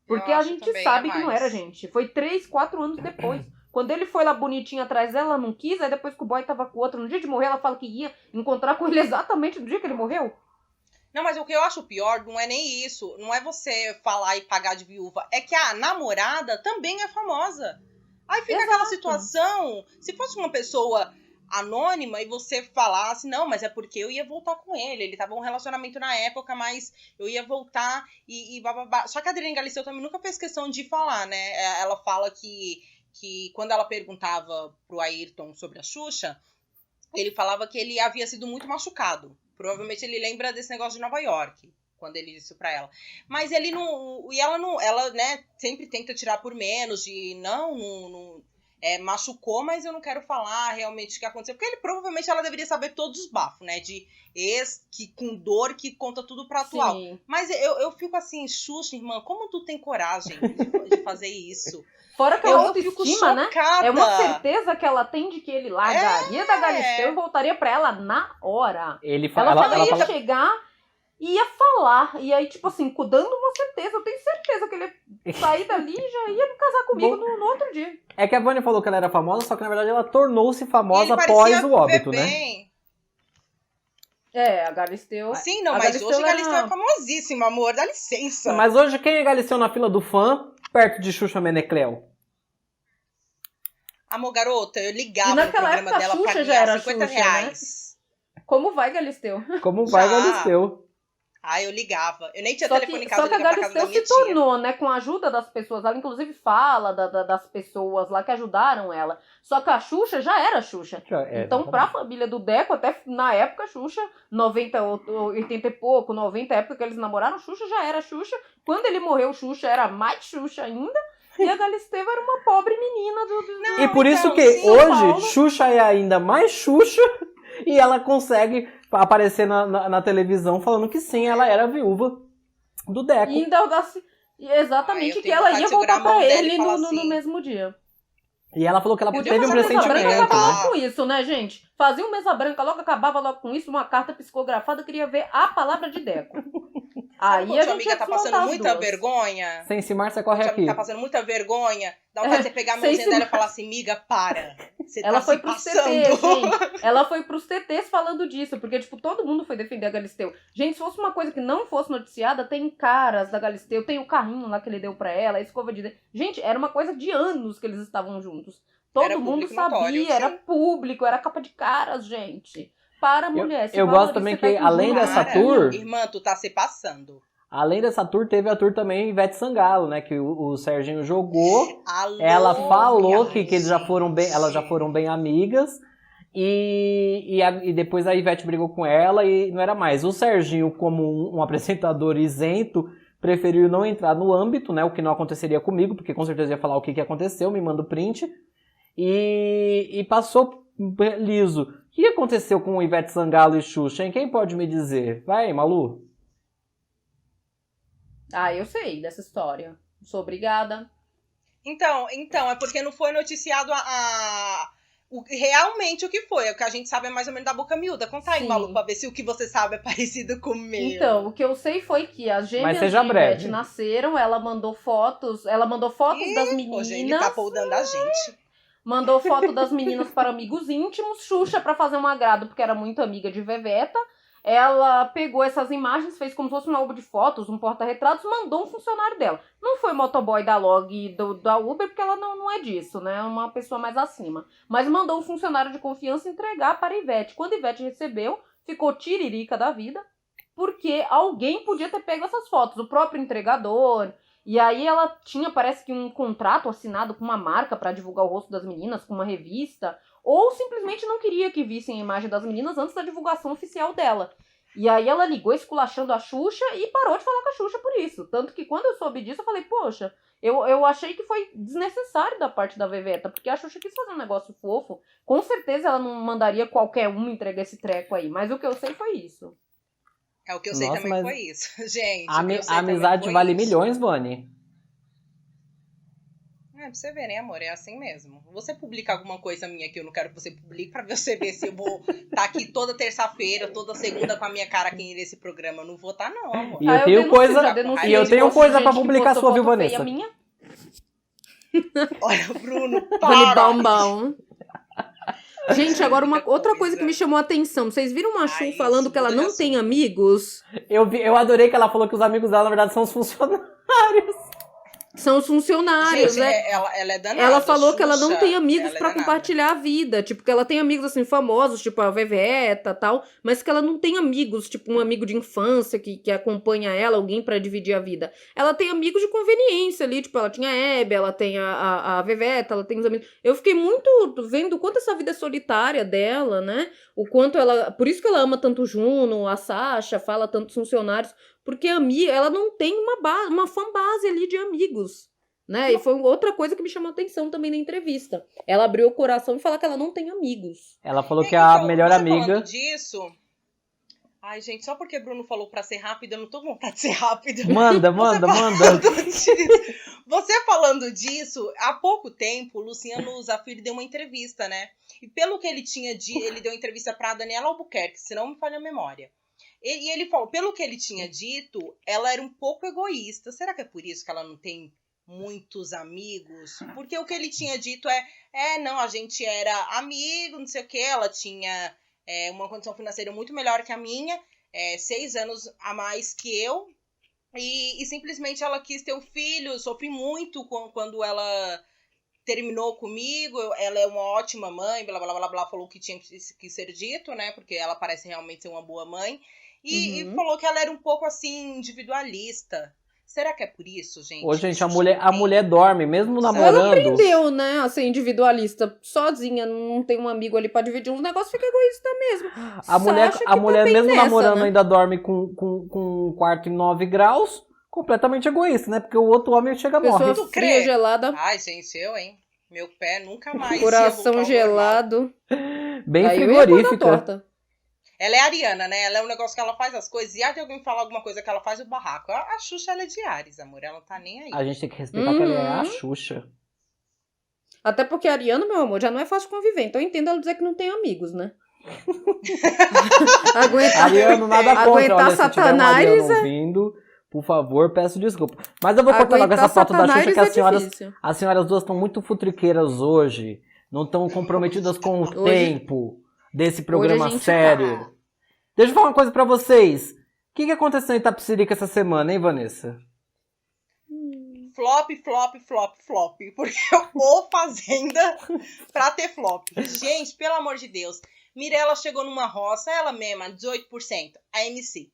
Porque a gente sabe que não era, gente. Foi 3, 4 anos depois. Quando ele foi lá bonitinho atrás dela, ela não quis. Aí depois que o boy tava com o outro, no dia de morrer, ela fala que ia encontrar com ele exatamente no dia que ele morreu. Não, mas o que eu acho pior não é nem isso. Não é você falar e pagar de viúva. É que a namorada também é famosa. Aí fica aquela situação. Se fosse uma pessoa anônima e você falasse, não, mas é porque eu ia voltar com ele. Ele tava em um relacionamento na época, mas eu ia voltar e bababá. Só que a Adriane Galisteu também nunca fez questão de falar, né? Ela fala que quando ela perguntava pro Ayrton sobre a Xuxa, ele falava que ele havia sido muito machucado. Provavelmente ele lembra desse negócio de Nova York, quando ele disse pra ela. Mas ele não... E ela, né, sempre tenta tirar por menos, de não machucou, mas eu não quero falar realmente o que aconteceu. Porque provavelmente ela deveria saber todos os bafos, né? De ex, que com dor, que conta tudo pra atual. Sim. Mas eu fico assim, Xuxa, irmã, como tu tem coragem de fazer isso? Fora que a autoestima, né? Chocada. É uma certeza que ela tem de que ele largaria da Galisteu e voltaria pra ela na hora. Ela ia chegar e ia falar. E aí, tipo assim, dando uma certeza. Eu tenho certeza que ele ia sair dali e já ia casar comigo no outro dia. É que a Vânia falou que ela era famosa, só que na verdade ela tornou-se famosa após o óbito, né? A Galisteu... Sim, não, mas hoje a Galisteu é famosíssima, amor, dá licença. Mas hoje quem é Galisteu na fila do fã, perto de Xuxa Menecleo? Amor, garota, eu ligava no programa época, dela Xuxa pra já era R$50. Xuxa, né? Como vai, Galisteu? Como vai, Galisteu? Ah, eu ligava. Eu nem tinha telefone em casa, só que a Galisteu se tornou, né, com a ajuda das pessoas. Ela, inclusive, fala das pessoas lá que ajudaram ela. Só que a Xuxa já era Xuxa. Então, pra família do Deco, até na época, Xuxa, 90, 80 e pouco, 90, época que eles namoraram, Xuxa já era Xuxa. Quando ele morreu, Xuxa era mais Xuxa ainda. E a Galisteu era uma pobre menina Não, e por isso que hoje, Xuxa é ainda mais Xuxa e ela consegue aparecer na televisão falando que sim, ela era viúva do Deco. E ainda exatamente que ela ia voltar pra ele no mesmo dia. E ela falou que ela teve um pressentimento. Ela acabava com isso, né, gente? Fazia um mesa branca, logo acabava logo com isso, uma carta psicografada, queria ver a palavra de Deco. Aí a gente amiga tá passando muita vergonha. Sem cimar, você corre aqui. Tá passando muita vergonha. Dá vontade de você pegar a mãozinha dela e falar assim, miga, para. Você ela tá foi se pros passando. TTs, gente. Ela foi pros TTs falando disso, porque, tipo, todo mundo foi defender a Galisteu. Gente, se fosse uma coisa que não fosse noticiada, tem caras da Galisteu, tem o carrinho lá que ele deu pra ela, a escova de dente. Gente, era uma coisa de anos que eles estavam juntos. Todo mundo sabia, notório, era público, era capa de caras, gente. Para a mulher. Eu gosto também que, além dessa tour... Irmã, tu tá se passando. Além dessa tour, teve a tour também Ivete Sangalo, né? Que o Serginho jogou. Ela falou que eles já foram bem, elas já foram bem amigas. E depois a Ivete brigou com ela e não era mais. O Serginho, como um apresentador isento, preferiu não entrar no âmbito, né? O que não aconteceria comigo, porque com certeza ia falar o que aconteceu, me manda o print. E passou liso. O que aconteceu com Ivete Sangalo e Xuxa, hein? Quem pode me dizer? Vai, Malu. Eu sei dessa história. Sou obrigada. Então, é porque não foi noticiado realmente o que foi. O que a gente sabe é mais ou menos da boca miúda. Conta aí, Malu, pra ver se o que você sabe é parecido com o meu. Então, o que eu sei foi que as gêmeas de Ivete nasceram, ela mandou fotos das meninas. Hoje ele tá poldando a gente. Mandou foto das meninas para amigos íntimos, Xuxa para fazer um agrado, porque era muito amiga de Veveta. Ela pegou essas imagens, fez como se fosse um álbum de fotos, um porta-retratos, mandou um funcionário dela. Não foi motoboy da Log e da Uber, porque ela não é disso, né? É uma pessoa mais acima. Mas mandou um funcionário de confiança entregar para a Ivete. Quando a Ivete recebeu, ficou tiririca da vida, porque alguém podia ter pego essas fotos, o próprio entregador. E aí ela tinha, parece que um contrato assinado com uma marca para divulgar o rosto das meninas, com uma revista, ou simplesmente não queria que vissem a imagem das meninas antes da divulgação oficial dela. E aí ela ligou esculachando a Xuxa e parou de falar com a Xuxa por isso. Tanto que quando eu soube disso, eu falei, poxa, eu achei que foi desnecessário da parte da Veveta, porque a Xuxa quis fazer um negócio fofo. Com certeza ela não mandaria qualquer um entregar esse treco aí, mas o que eu sei foi isso. O que eu sei Nossa, também mas foi isso. Gente, A o que eu sei a também amizade foi vale isso. milhões, Vani. Pra você ver, né, amor? É assim mesmo. Você publica alguma coisa minha que eu não quero que você publique pra você ver se eu vou estar aqui toda terça-feira, toda segunda com a minha cara aqui nesse programa. Eu não vou estar, não, amor. E eu tenho coisa, denunciei e eu de tenho post de coisa pra gente que publicar postou sua, viu, foto feia Vanessa? minha. Olha, Bruno, Vani para! Bambam. Gente, agora Muita outra coisa coisa. que me chamou a atenção. Vocês viram uma Chu Ai, falando isso que ela muda de não tem assunto. amigos? Eu adorei que ela falou que os amigos dela, na verdade, são os funcionários. São os funcionários, Gente, né? ela é danada. Ela falou que ela não Xuxa, tem amigos ela é pra danada. compartilhar a vida. Tipo, que ela tem amigos, assim, famosos, tipo a Veveta e tal. Mas que ela não tem amigos, tipo um amigo de infância que acompanha ela, alguém pra dividir a vida. Ela tem amigos de conveniência ali. Tipo, ela tinha a Hebe, ela tem a Veveta, ela tem os amigos. Eu fiquei muito vendo o quanto essa vida é solitária dela, né? O quanto ela... Por isso que ela ama tanto o Juno, a Sasha, fala tantos funcionários. Porque ela não tem uma fanbase ali de amigos. Né? E foi outra coisa que me chamou a atenção também na entrevista. Ela abriu o coração e falou que ela não tem amigos. Ela falou que a melhor você amiga... falando disso... Ai, gente, só porque Bruno falou pra ser rápida, eu não tô com vontade de ser rápida. Manda. Você falando disso, há pouco tempo, o Luciano Zafir deu uma entrevista, né? E pelo que ele tinha dito, ele deu entrevista pra Daniela Albuquerque, se não me falha a memória. E ele falou, pelo que ele tinha dito, ela era um pouco egoísta. Será que é por isso que ela não tem muitos amigos? Porque o que ele tinha dito não, a gente era amigo, não sei o que, ela tinha uma condição financeira muito melhor que a minha, 6 anos a mais que eu, e simplesmente ela quis ter um filho. Eu sofri muito quando ela terminou comigo, ela é uma ótima mãe, blá, blá, blá, blá, falou que tinha que ser dito, né, porque ela parece realmente ser uma boa mãe, e falou que ela era um pouco, assim, individualista. Será que é por isso, gente? Ô, gente, a mulher dorme, mesmo namorando. Ela aprendeu, né, a ser individualista sozinha, não tem um amigo ali pra dividir uns negócios, fica egoísta mesmo. A mulher mesmo nessa, namorando, né? ainda dorme com um quarto em 9 graus, completamente egoísta, né? Porque o outro homem chega e morre. Pessoa fria, gelada, Ai, gente, hein? Meu pé nunca mais coração gelado. Bem Aí eu ia acordar frigorífica. torta. Ela é ariana, né? Ela é um negócio que ela faz as coisas, e há de alguém falar alguma coisa que ela faz o barraco. A Xuxa, ela é de Ares, amor. Ela não tá nem aí. A gente tem que respeitar que ela é a Xuxa. Até porque a Ariana, meu amor, já não é fácil conviver. Então eu entendo ela dizer que não tem amigos, né? Ariano, nada contra. Aguentar Olha, se tiver um Satanás Ariano ouvindo, por favor, peço desculpa. Mas eu vou cortar logo essa foto da Satanás Xuxa, que difícil. as senhoras duas estão muito futriqueiras hoje. Não estão comprometidas com o tempo desse programa a gente sério. tá. Deixa eu falar uma coisa pra vocês. O que aconteceu em Itapecerica essa semana, hein, Vanessa? Flop, flop, flop, flop. Porque ou Fazenda pra ter flop. Gente, pelo amor de Deus. Mirella chegou numa roça, ela mesma, 18%, a MC.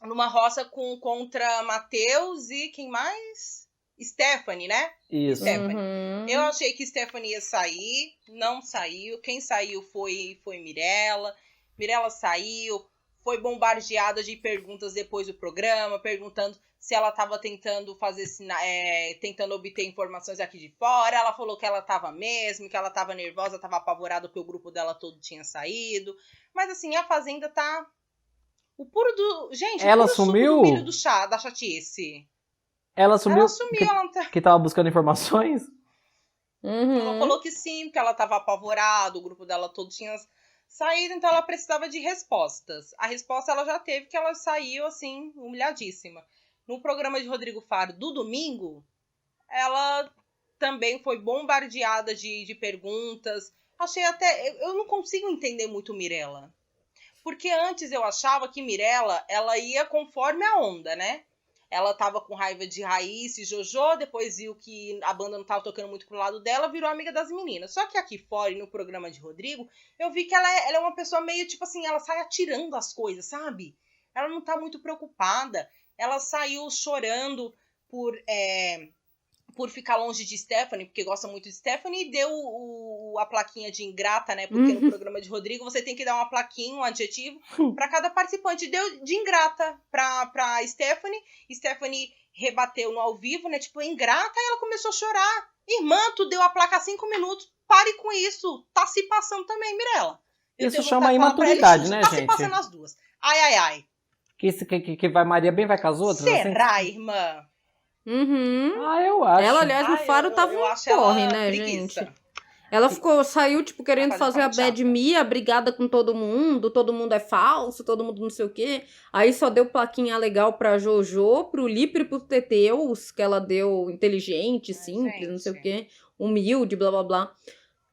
Numa roça contra Matheus e quem mais? Stephanie, né? Isso. Stephanie. Uhum. Eu achei que Stephanie ia sair, não saiu. Quem saiu foi Mirella. Mirella saiu, foi bombardeada de perguntas depois do programa, perguntando se ela estava tentando tentando obter informações aqui de fora. Ela falou que ela estava mesmo, que ela estava nervosa, estava apavorada porque o grupo dela todo tinha saído. Mas assim, a Fazenda tá o puro do... Gente, Ela o puro sumiu? suco do milho da chatice. Ela sumiu, Ela sumiu, ela não tá... que tava buscando informações? Ela falou que sim, porque ela estava apavorada, o grupo dela todo tinha saído, então ela precisava de respostas. A resposta ela já teve, que ela saiu, assim, humilhadíssima. No programa de Rodrigo Faro do domingo, ela também foi bombardeada de perguntas. Achei até... Eu não consigo entender muito Mirella. Porque antes eu achava que Mirella, ela ia conforme a onda, né? Ela tava com raiva de Raíssa e Jojo, depois viu que a banda não tava tocando muito pro lado dela, virou amiga das meninas. Só que aqui fora, e no programa de Rodrigo, eu vi que ela é uma pessoa meio, tipo assim, ela sai atirando as coisas, sabe? Ela não tá muito preocupada. Ela saiu chorando por por ficar longe de Stephanie, porque gosta muito de Stephanie, e deu a plaquinha de ingrata, né? Porque no programa de Rodrigo você tem que dar uma plaquinha, um adjetivo, pra cada participante. Deu de ingrata pra Stephanie. Stephanie rebateu no ao vivo, né? Tipo, ingrata, e ela começou a chorar. Irmã, tu deu a placa há 5 minutos. Pare com isso. Tá se passando também, Mirella. Isso chama imaturidade, né, tá gente? Tá se passando as duas. Ai. Que vai Maria bem, vai com as outras? Será, assim? irmã? Uhum. Eu acho. Ela, aliás, no Faro tava um porre, né, preguiça. gente? Ela saiu, tipo, querendo fazer a Bad chata. Mia, brigada com todo mundo é falso, todo mundo não sei o quê. Aí só deu plaquinha legal pra Jojo, pro Lipe e pro Teteus, que ela deu inteligente, simples, não sei o quê, humilde, blá blá blá.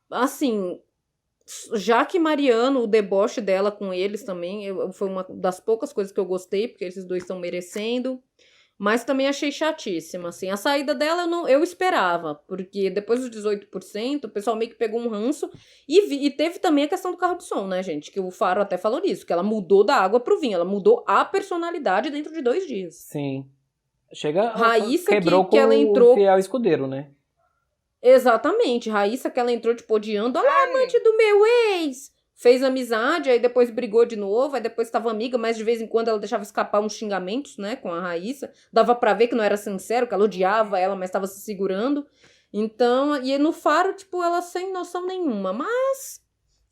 Assim, já que Mariano, o deboche dela com eles também, foi uma das poucas coisas que eu gostei, porque esses dois estão merecendo. Mas também achei chatíssima, assim. A saída dela eu esperava, porque depois dos 18%, o pessoal meio que pegou um ranço. E teve também a questão do carro de som, né, gente? Que o Faro até falou nisso, que ela mudou da água pro vinho. Ela mudou a personalidade dentro de 2 dias. Sim. Raíssa quebrou que com ela entrou... o fiel escudeiro, né? Exatamente. Raíssa que ela entrou, tipo, odiando. Olha lá, amante do meu ex! Fez amizade, aí depois brigou de novo, aí depois estava amiga, mas de vez em quando ela deixava escapar uns xingamentos, né, com a Raíssa. Dava pra ver que não era sincero, que ela odiava ela, mas estava se segurando. Então, e no Faro, tipo, ela sem noção nenhuma, mas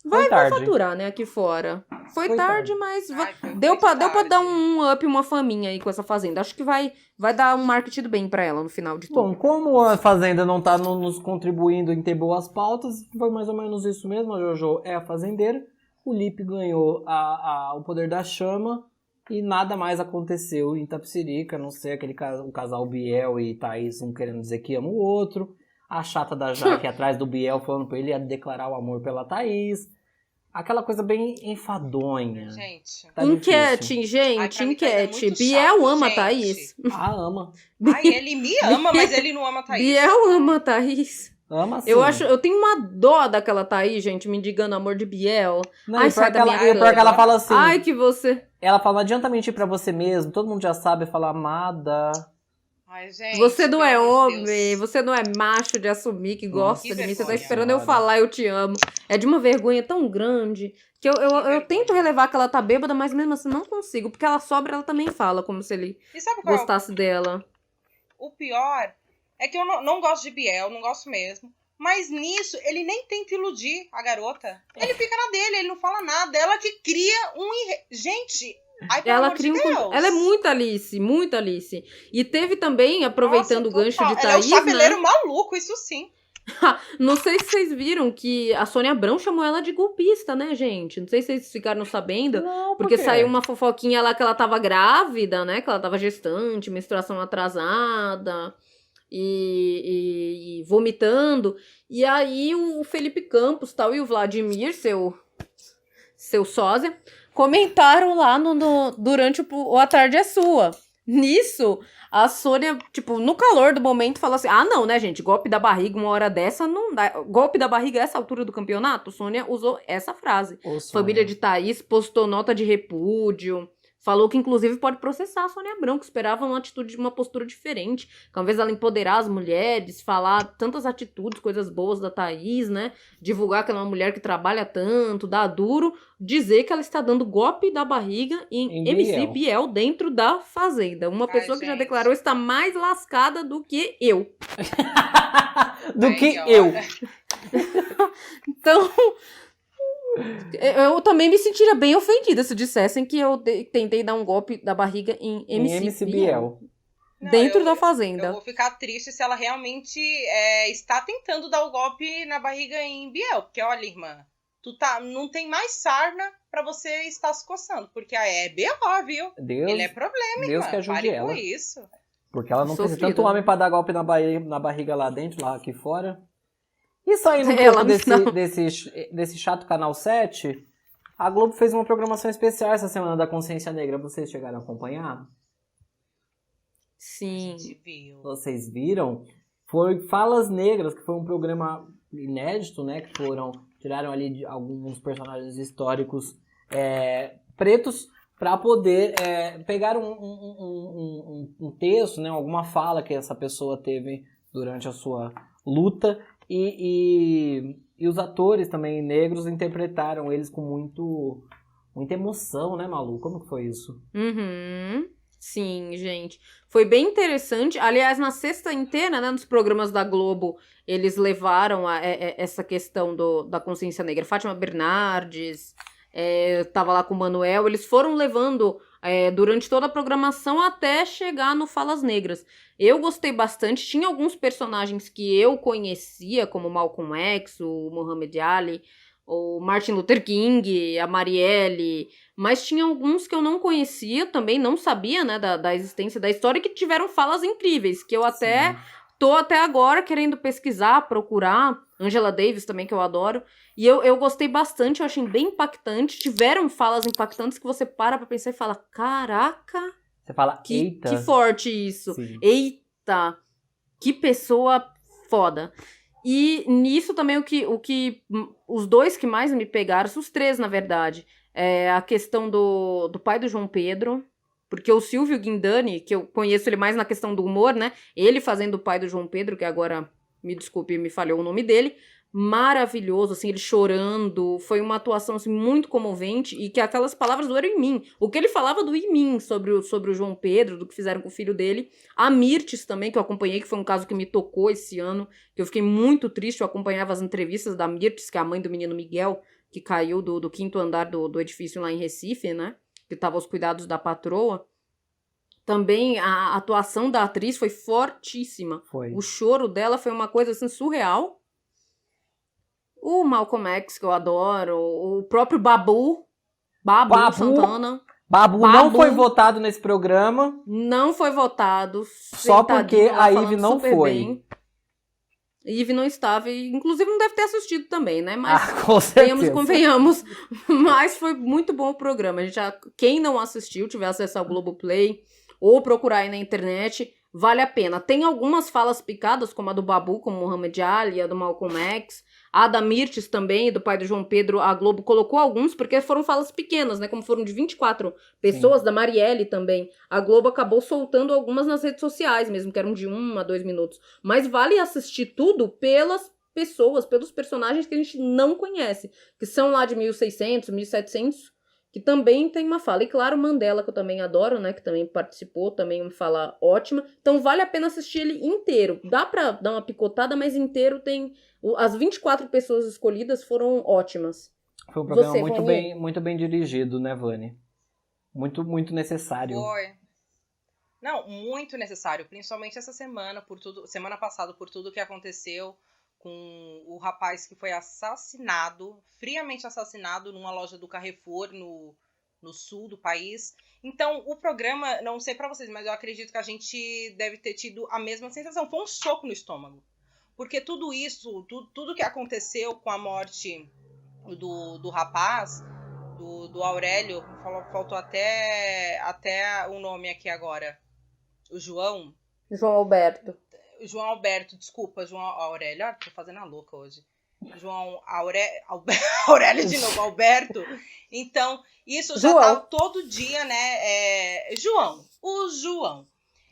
vai faturar, né, aqui fora. Foi tarde, mas deu pra dar um up, uma faminha aí com essa Fazenda. Acho que vai dar um marketing do bem pra ela no final de tudo. Bom, como a Fazenda não tá nos contribuindo em ter boas pautas, foi mais ou menos isso mesmo. A Jojo é a fazendeira, o Lipe ganhou o poder da chama e nada mais aconteceu em Tapsirica, a não ser o casal Biel e Thaís, um querendo dizer que ama o outro, a chata da Jaque atrás do Biel falando pra ele ia declarar o amor pela Thaís. Aquela coisa bem enfadonha. Gente. Tá enquete, difícil. gente, Ai, enquete. muito Biel chato, ama gente. Thaís? Ama. Ai, ele me ama, mas ele não ama a Thaís. Biel ama Thaís. Ama sim. Eu tenho uma dó daquela Thaís, gente, me indigando amor de Biel. Não, ai, e sai da minha pior que ela fala assim. Ai, que você... Ela fala, não adianta mentir pra você mesmo, todo mundo já sabe falar amada. Ai, gente, você não é pelo amor de homem, Deus. você não é macho de assumir que gosta que de mim, você tá vergonha. esperando eu falar eu te amo. É de uma vergonha tão grande que eu tento relevar que ela tá bêbada, mas mesmo assim não consigo, porque ela sobra, ela também fala como se ele E sabe qual gostasse dela. O pior é que eu não gosto de Biel, não gosto mesmo. Mas nisso, ele nem tenta iludir a garota. Ele fica na dele, ele não fala nada. Ela que cria Gente, ai, pelo Ela amor cria de Deus. Ela é muito Alice, muito Alice. E teve também, aproveitando Nossa, o gancho total. de Ela é o Thaís, chapeleiro né? maluco, isso sim. Não sei se vocês viram que a Sônia Abrão chamou ela de golpista, né, gente? Não sei se vocês ficaram sabendo. Não, Porque quê? saiu uma fofoquinha lá que ela tava grávida, né? Que ela tava gestante, menstruação atrasada e vomitando. E aí o Felipe Campos tal, e o Vladimir, seu sósia, comentaram lá durante o A Tarde é Sua. Nisso, a Sônia, tipo, no calor do momento, falou assim, não, né, gente, golpe da barriga, uma hora dessa, não dá. Golpe da barriga, essa altura do campeonato? Sônia usou essa frase. Família de Thaís postou nota de repúdio, falou que, inclusive, pode processar a Sônia Abrão, que esperava uma atitude, uma postura diferente. Que, ao invés dela empoderar as mulheres, falar tantas atitudes, coisas boas da Thaís, né? Divulgar que ela é uma mulher que trabalha tanto, dá duro. Dizer que ela está dando golpe da barriga em MC Biel dentro da Fazenda. Uma pessoa que já declarou estar mais lascada do que eu. eu. Então... Eu também me sentiria bem ofendida se dissessem que eu tentei dar um golpe da barriga em MC Biel. Dentro da Fazenda. Eu vou ficar triste se ela realmente está tentando dar o golpe na barriga em Biel. Porque, olha, irmã, não tem mais sarna pra você estar se coçando. Porque é B.O., viu? Ele é problema, Deus irmã. que ajude ela. Com isso. Porque ela não precisa tanto homem pra dar golpe na barriga lá dentro, lá aqui fora. E saindo um pouco desse chato Canal 7, a Globo fez uma programação especial essa semana da Consciência Negra. Vocês chegaram a acompanhar? Sim. A gente viu. Vocês viram? Foi Falas Negras, que foi um programa inédito, né? Que tiraram ali de alguns personagens históricos pretos para poder pegar um texto, né? Alguma fala que essa pessoa teve durante a sua luta. E os atores também negros interpretaram eles com muita emoção, né, Malu? Como que foi isso? Uhum. Sim, gente. Foi bem interessante. Aliás, na sexta inteira, né, nos programas da Globo, eles levaram essa questão da consciência negra. Fátima Bernardes, tava lá com o Manuel. Eles foram levando durante toda a programação até chegar no Falas Negras. Eu gostei bastante. Tinha alguns personagens que eu conhecia, como Malcolm X, o Muhammad Ali, o Martin Luther King, a Marielle, mas tinha alguns que eu não conhecia, também não sabia, né, da existência da história, que tiveram falas incríveis, que eu tô até agora querendo pesquisar, procurar. Angela Davis também, que eu adoro. E eu gostei bastante, eu achei bem impactante. Tiveram falas impactantes que você para pra pensar e fala, caraca, Você fala, que eita. forte isso. Sim. Eita, que pessoa foda. E nisso também os dois que mais me pegaram, os três, na verdade, a questão do pai do João Pedro, porque o Silvio Guindani, que eu conheço ele mais na questão do humor, né? Ele fazendo o pai do João Pedro, que agora, me desculpe, me falhou o nome dele, maravilhoso, assim, ele chorando, foi uma atuação, assim, muito comovente, e que aquelas palavras doeram em mim. O que ele falava doía em mim sobre o João Pedro, do que fizeram com o filho dele. A Mirtes também, que eu acompanhei, que foi um caso que me tocou esse ano, que eu fiquei muito triste, eu acompanhava as entrevistas da Mirtes, que é a mãe do menino Miguel, que caiu do quinto andar do edifício lá em Recife, né, que estava aos cuidados da patroa. Também a atuação da atriz foi fortíssima. Foi. O choro dela foi uma coisa, assim, surreal. O Malcolm X, que eu adoro, o próprio Babu Santana. Babu não foi votado nesse programa. Não foi votado. Só porque a Ivy não foi. Bem. Ivy não estava, e inclusive não deve ter assistido também, né? Mas com certeza. convenhamos. Mas foi muito bom o programa. Quem não assistiu, tiver acesso ao Globoplay ou procurar aí na internet, vale a pena. Tem algumas falas picadas, como a do Babu, como Muhammad Ali, a do Malcolm X, a da Mirtes também, do pai do João Pedro. A Globo colocou alguns, porque foram falas pequenas, né? Como foram de 24 pessoas, da Marielle também. A Globo acabou soltando algumas nas redes sociais mesmo, que eram de 1 a 2 minutos. Mas vale assistir tudo pelas pessoas, pelos personagens que a gente não conhece, que são lá de 1600, 1700, que também tem uma fala. E claro, Mandela, que eu também adoro, né, que também participou, também uma fala ótima. Então vale a pena assistir ele inteiro. Dá pra dar uma picotada, mas inteiro tem... As 24 pessoas escolhidas foram ótimas. Foi um programa muito bem dirigido, né, Vani? Muito, muito necessário. Foi. Não, muito necessário. Principalmente essa semana, semana passada, por tudo que aconteceu com o rapaz que foi friamente assassinado numa loja do Carrefour, no sul do país. Então, o programa, não sei pra vocês, mas eu acredito que a gente deve ter tido a mesma sensação. Foi um soco no estômago. Porque tudo isso, tudo que aconteceu com a morte do rapaz, do Aurélio, faltou até o nome aqui agora, o João Alberto, desculpa, João Aurélio, tô fazendo a louca hoje. João Aurélio de novo, Alberto. Então, isso já tá todo dia, né? O João.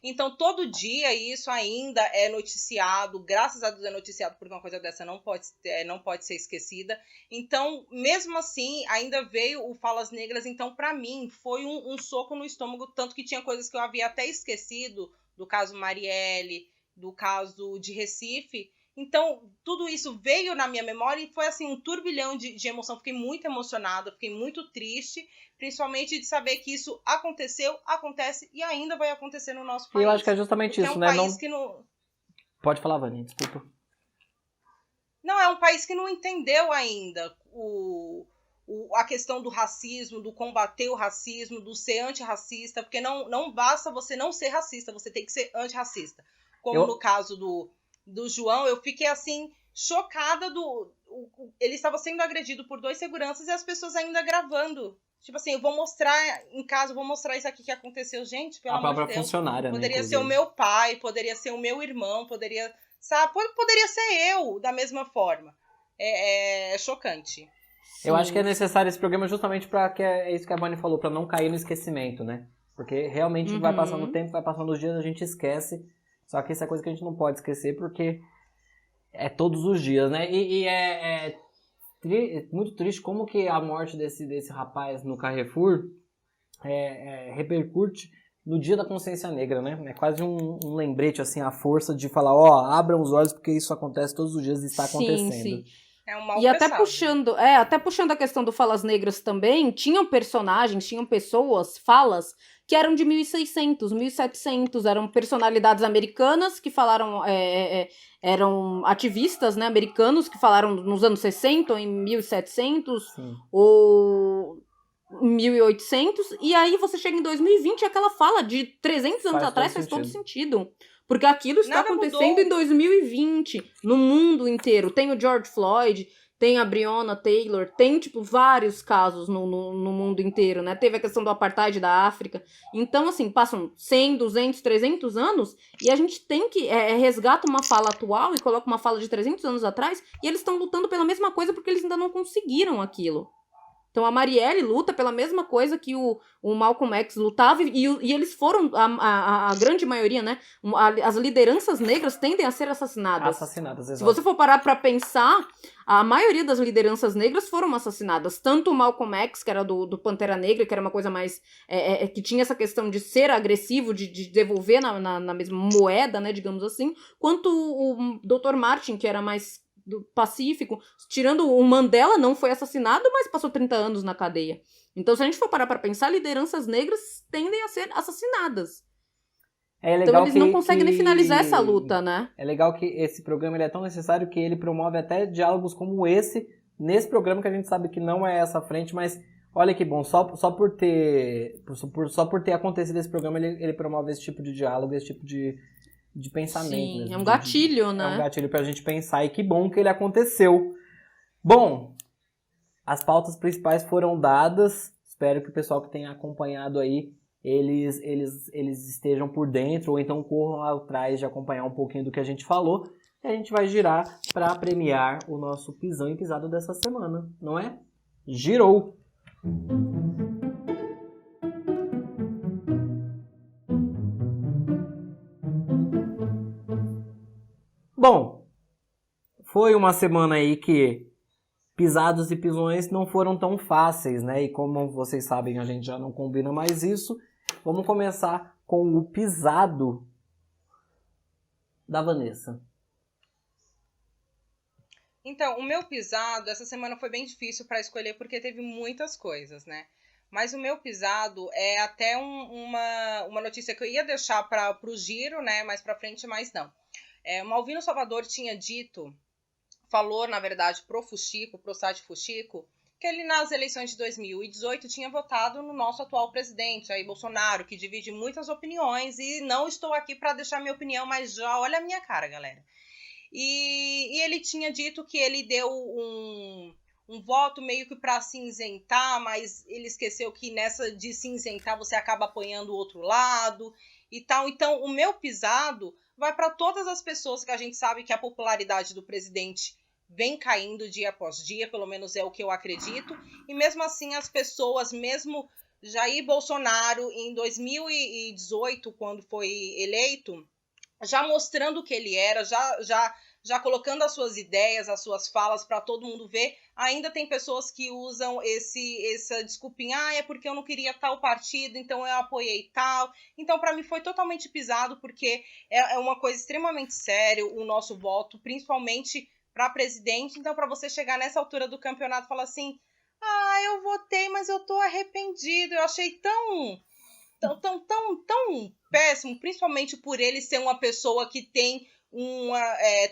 Então, todo dia isso ainda é noticiado, graças a Deus é noticiado, porque uma coisa dessa não pode ser esquecida. Então, mesmo assim, ainda veio o Falas Negras. Então, para mim, foi um soco no estômago, tanto que tinha coisas que eu havia até esquecido, do caso Marielle, do caso de Recife. Então, tudo isso veio na minha memória e foi assim um turbilhão de emoção. Fiquei muito emocionada, fiquei muito triste, principalmente de saber que isso aconteceu, acontece e ainda vai acontecer no nosso país. E eu acho que é justamente isso, né? País que não... Pode falar, Vani, desculpa. Não, é um país que não entendeu ainda a questão do racismo, do combater o racismo, do ser antirracista, porque não basta você não ser racista, você tem que ser antirracista. Como no caso do João, eu fiquei assim, chocada ele estava sendo agredido por 2 seguranças e as pessoas ainda gravando. Tipo assim, eu vou mostrar em casa, eu vou mostrar isso aqui que aconteceu. Gente, pelo amor de Deus. A própria funcionária, poderia né? ser o meu pai, poderia ser o meu irmão, poderia ser eu, da mesma forma. É chocante. Eu acho que é necessário esse programa justamente para é isso que a Vani falou, para não cair no esquecimento, né? Porque realmente vai passando o tempo, vai passando os dias, a gente esquece. Só que isso é coisa que a gente não pode esquecer porque é todos os dias, né? E é muito triste como que a morte desse rapaz no Carrefour repercute no Dia da Consciência Negra, né? É quase um lembrete, assim, a força de falar, abram os olhos porque isso acontece todos os dias e está acontecendo. Sim. É um mal E até pensado. até puxando a questão do Falas Negras também, tinham personagens, tinham pessoas, falas, que eram de 1600, 1700, eram personalidades americanas que falaram, eram ativistas, né, americanos que falaram nos anos 60 ou em 1700, Sim. ou 1800, e aí você chega em 2020 e aquela fala de 300 anos Faz atrás todo faz todo sentido. Porque aquilo está Nada acontecendo mudou. em 2020, no mundo inteiro. Tem o George Floyd, tem a Breonna Taylor, tem, tipo, vários casos no mundo inteiro, né? Teve a questão do apartheid da África. Então, assim, passam 100, 200, 300 anos e a gente tem que resgata uma fala atual e coloca uma fala de 300 anos atrás e eles estão lutando pela mesma coisa porque eles ainda não conseguiram aquilo. Então a Marielle luta pela mesma coisa que o Malcolm X lutava e eles foram, a grande maioria, né? As lideranças negras tendem a ser assassinadas. Exato. Se você for parar pra pensar, a maioria das lideranças negras foram assassinadas. Tanto o Malcolm X, que era do Pantera Negra, que era uma coisa mais... que tinha essa questão de ser agressivo, de devolver na mesma moeda, né, digamos assim, quanto o Dr. Martin, que era mais do Pacífico, tirando o Mandela, não foi assassinado, mas passou 30 anos na cadeia. Então, se a gente for parar pra pensar, lideranças negras tendem a ser assassinadas. Então, eles não conseguem nem finalizar essa luta, né? É legal que esse programa ele é tão necessário que ele promove até diálogos como esse, nesse programa que a gente sabe que não é essa frente, mas olha que bom, só por ter acontecido esse programa, ele promove esse tipo de diálogo, esse tipo de pensamento. Sim, mesmo, é um gatilho, né? É um gatilho pra gente pensar e que bom que ele aconteceu. Bom, as pautas principais foram dadas, espero que o pessoal que tenha acompanhado aí, eles estejam por dentro ou então corram lá atrás de acompanhar um pouquinho do que a gente falou e a gente vai girar para premiar o nosso pisão e pisado dessa semana, não é? Girou! Bom, foi uma semana aí que pisados e pisões não foram tão fáceis, né? E como vocês sabem, a gente já não combina mais isso. Vamos começar com o pisado da Vanessa. Então, o meu pisado, essa semana foi bem difícil para escolher porque teve muitas coisas, né? Mas o meu pisado é até uma notícia que eu ia deixar para o giro, né? Mais para frente, mas não. O Malvino Salvador tinha falou, na verdade, pro site Fuxico, que ele nas eleições de 2018 tinha votado no nosso atual presidente, Jair Bolsonaro, que divide muitas opiniões, e não estou aqui para deixar minha opinião, mas já olha a minha cara, galera. E ele tinha dito que ele deu um voto meio que para cinzentar, mas ele esqueceu que nessa de cinzentar você acaba apoiando o outro lado e tal. Então, o meu pisado vai para todas as pessoas que a gente sabe que a popularidade do presidente vem caindo dia após dia, pelo menos é o que eu acredito, e mesmo assim as pessoas, mesmo Jair Bolsonaro em 2018, quando foi eleito, já mostrando o que ele era, já colocando as suas ideias, as suas falas para todo mundo ver, ainda tem pessoas que usam essa desculpinha, é porque eu não queria tal partido, então eu apoiei tal. Então, para mim, foi totalmente pisado, porque é uma coisa extremamente séria o nosso voto, principalmente para presidente. Então, para você chegar nessa altura do campeonato e falar assim, eu votei, mas eu tô arrependido, eu achei tão péssimo, principalmente por ele ser uma pessoa que tem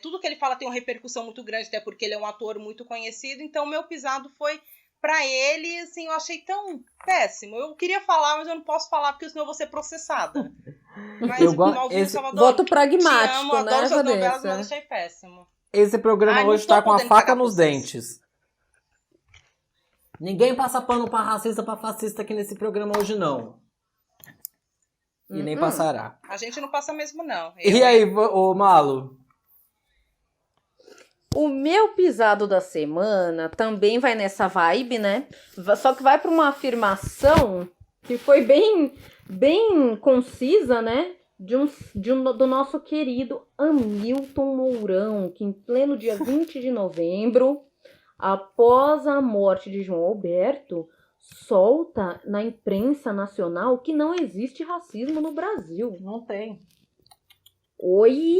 tudo que ele fala tem uma repercussão muito grande, até porque ele é um ator muito conhecido. Então, meu pisado foi pra ele, assim, eu achei tão péssimo. Eu queria falar, mas eu não posso falar, porque senão eu vou ser processada. Mas Malvino Salvador, voto pragmático, te amo, né, adoro suas novelas, Vanessa? mas eu achei péssimo. Esse programa hoje tá com a faca nos dentes. Ninguém passa pano pra racista, pra fascista aqui nesse programa hoje, não. E nem passará. A gente não passa mesmo, não. E aí, ô Malu? O meu pisado da semana também vai nessa vibe, né? Só que vai para uma afirmação que foi bem concisa, né? do nosso querido Hamilton Mourão, que em pleno dia 20 de novembro, após a morte de João Alberto, solta na imprensa nacional que não existe racismo no Brasil. Não tem. Oi?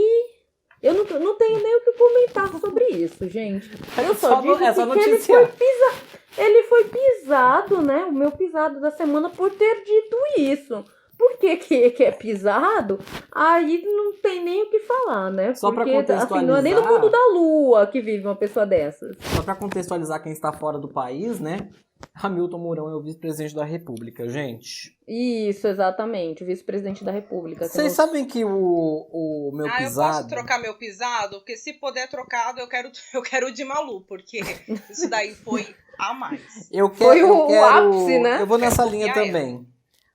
Eu não tenho nem o que comentar sobre isso, gente. Eu só digo que ele foi pisado, né? O meu pisado da semana por ter dito isso. Por que é pisado? Aí não tem nem o que falar, né? Só pra porque assim, não é nem no mundo da lua que vive uma pessoa dessas. Só pra contextualizar quem está fora do país, né? Hamilton Mourão é o vice-presidente da República, gente. Isso, exatamente. O vice-presidente da República. Vocês sabem que o meu pisado... eu posso trocar meu pisado? Porque se puder trocado, eu quero o de Malu, porque isso daí foi a mais. Foi o ápice, né? Eu vou nessa linha também.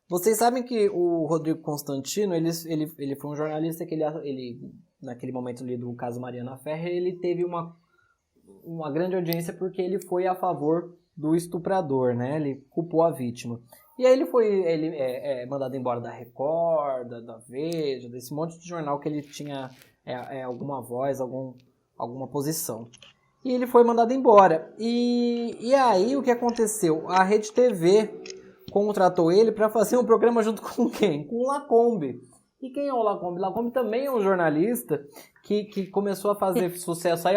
Vocês sabem que o Rodrigo Constantino, ele foi um jornalista que ele naquele momento ali do caso Mariana Ferrer, ele teve uma grande audiência porque ele foi a favor do estuprador, né? Ele culpou a vítima. E aí ele foi mandado embora da Record, da Veja, desse monte de jornal que ele tinha alguma voz, alguma posição. E ele foi mandado embora. E aí o que aconteceu? A Rede TV contratou ele para fazer um programa junto com quem? Com o Lacombe. E quem é o Lacombe? Lacombe também é um jornalista que começou a fazer sucesso aí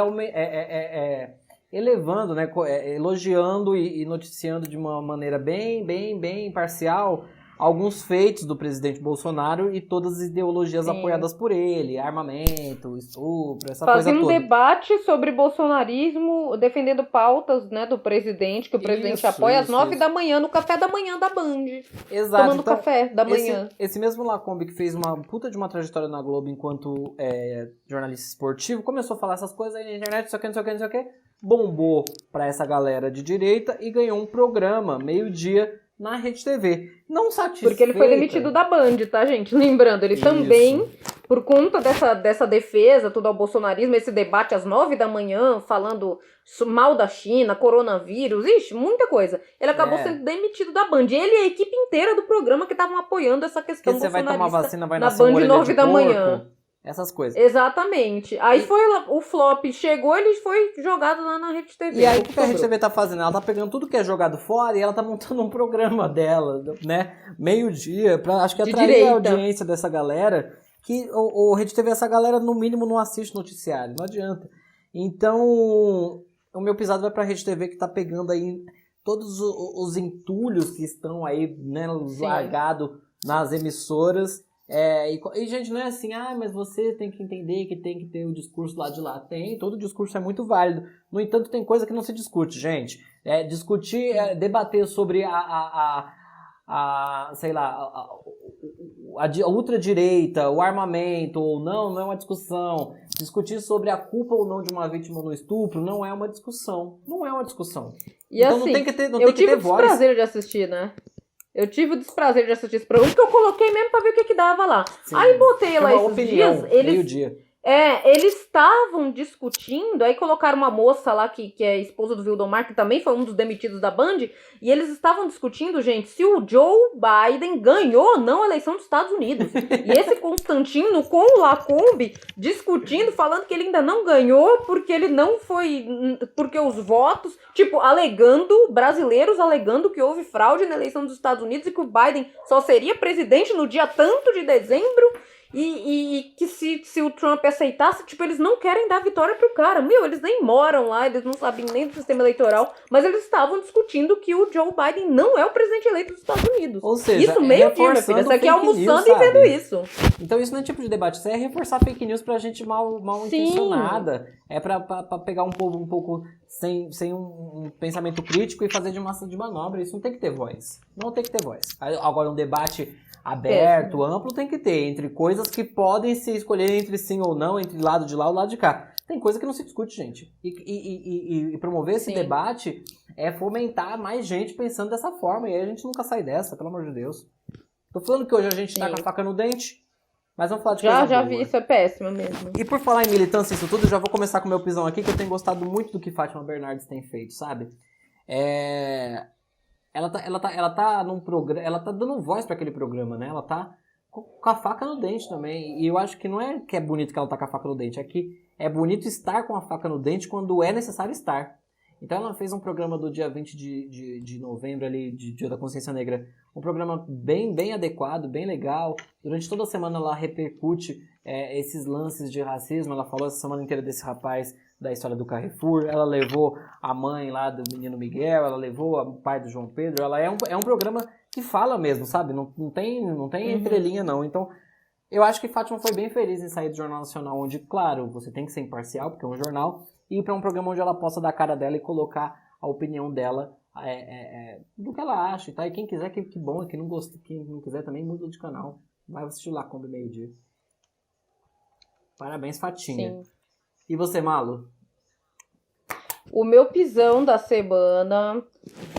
elevando, né, elogiando e noticiando de uma maneira bem imparcial alguns feitos do presidente Bolsonaro e todas as ideologias apoiadas por ele, armamento, estupro, essa coisa toda. Fazia um debate sobre bolsonarismo, defendendo pautas, né, do presidente, que o presidente apoia às 9 da manhã, no café da manhã da Band. Exato. Tomando café da manhã. Esse mesmo Lacombe, que fez uma puta de uma trajetória na Globo enquanto jornalista esportivo, começou a falar essas coisas aí na internet, não sei o que, bombou pra essa galera de direita e ganhou um programa, meio-dia, na Rede TV. Não satisfeita... Porque ele foi demitido da Band, tá, gente? Lembrando, ele também, por conta dessa defesa, tudo ao bolsonarismo, esse debate às 9 da manhã, falando mal da China, coronavírus, muita coisa. Ele acabou sendo demitido da Band. Ele e a equipe inteira do programa que estavam apoiando essa questão bolsonarista. Você vai tomar vacina, vai na nascer Band 9 da manhã. Essas coisas. Exatamente. Aí foi o flop, chegou, ele foi jogado lá na Rede TV. E aí o que a Rede TV tá fazendo? Ela tá pegando tudo que é jogado fora e ela tá montando um programa dela, né? Meio-dia, pra acho que atrair a audiência dessa galera. Que o Rede TV, essa galera, no mínimo, não assiste noticiário. Não adianta. Então, o meu pisado vai pra Rede TV que tá pegando aí todos os entulhos que estão aí, né, largados nas emissoras. E, gente, não é assim, mas você tem que entender que tem que ter o discurso lá de lá. Tem, todo discurso é muito válido. No entanto, tem coisa que não se discute, gente. Discutir, debater sobre sei lá, a ultradireita, o armamento ou não é uma discussão. Discutir sobre a culpa ou não de uma vítima no estupro não é uma discussão. Não é uma discussão. E então assim, não tem que ter voz. Eu tive o desprazer de assistir, né? Eu tive o desprazer de assistir esse programa, que eu coloquei mesmo pra ver o que dava lá. Sim. Aí botei lá esses dias, meio-dia. Eles estavam discutindo, aí colocaram uma moça lá que é esposa do Vildomar, que também foi um dos demitidos da Band, e eles estavam discutindo, gente, se o Joe Biden ganhou ou não a eleição dos Estados Unidos. E esse Constantino com o Lacombe discutindo, falando que ele ainda não ganhou porque ele não foi, porque os votos, brasileiros alegando que houve fraude na eleição dos Estados Unidos e que o Biden só seria presidente no dia tanto de dezembro. E que se o Trump aceitasse, eles não querem dar vitória pro cara. Eles nem moram lá, eles não sabem nem do sistema eleitoral, mas eles estavam discutindo que o Joe Biden não é o presidente eleito dos Estados Unidos. Ou seja, isso meio-dia, minha filha. Você aqui almoçando e vendo isso. Então isso não é tipo de debate, isso é reforçar fake news pra gente mal intencionada. É pra pegar um povo um pouco sem um pensamento crítico e fazer de massa de manobra. Isso não tem que ter voz. Não tem que ter voz. Agora, um debate aberto, amplo, tem que ter, entre coisas que podem se escolher entre sim ou não, entre lado de lá ou lado de cá. Tem coisa que não se discute, gente. E promover esse debate é fomentar mais gente pensando dessa forma, e aí a gente nunca sai dessa, pelo amor de Deus. Tô falando que hoje a gente tá com a faca no dente, mas vamos falar de coisa boa. Já vi, isso é péssimo mesmo. E por falar em militância e isso tudo, eu já vou começar com o meu pisão aqui, que eu tenho gostado muito do que Fátima Bernardes tem feito, sabe? Ela tá num programa, ela tá dando voz para aquele programa, né? Ela tá com a faca no dente também. E eu acho que não é que é bonito que ela tá com a faca no dente, é que é bonito estar com a faca no dente quando é necessário estar. Então ela fez um programa do dia 20 de novembro, ali, de Dia da Consciência Negra, um programa bem adequado, bem legal. Durante toda a semana ela repercute esses lances de racismo. Ela falou essa semana inteira desse rapaz da história do Carrefour, ela levou a mãe lá do menino Miguel, ela levou o pai do João Pedro. Ela é um programa que fala mesmo, sabe? Não tem entrelinha, não. Então, eu acho que Fátima foi bem feliz em sair do Jornal Nacional, onde, claro, você tem que ser imparcial, porque é um jornal, e ir para um programa onde ela possa dar a cara dela e colocar a opinião dela do que ela acha, tá? E quem quiser, que bom, quem não quiser também muda de canal. Vai assistir lá Kombi meio-dia. Parabéns, Fatinha. Sim. E você, Malu? O meu pisão da semana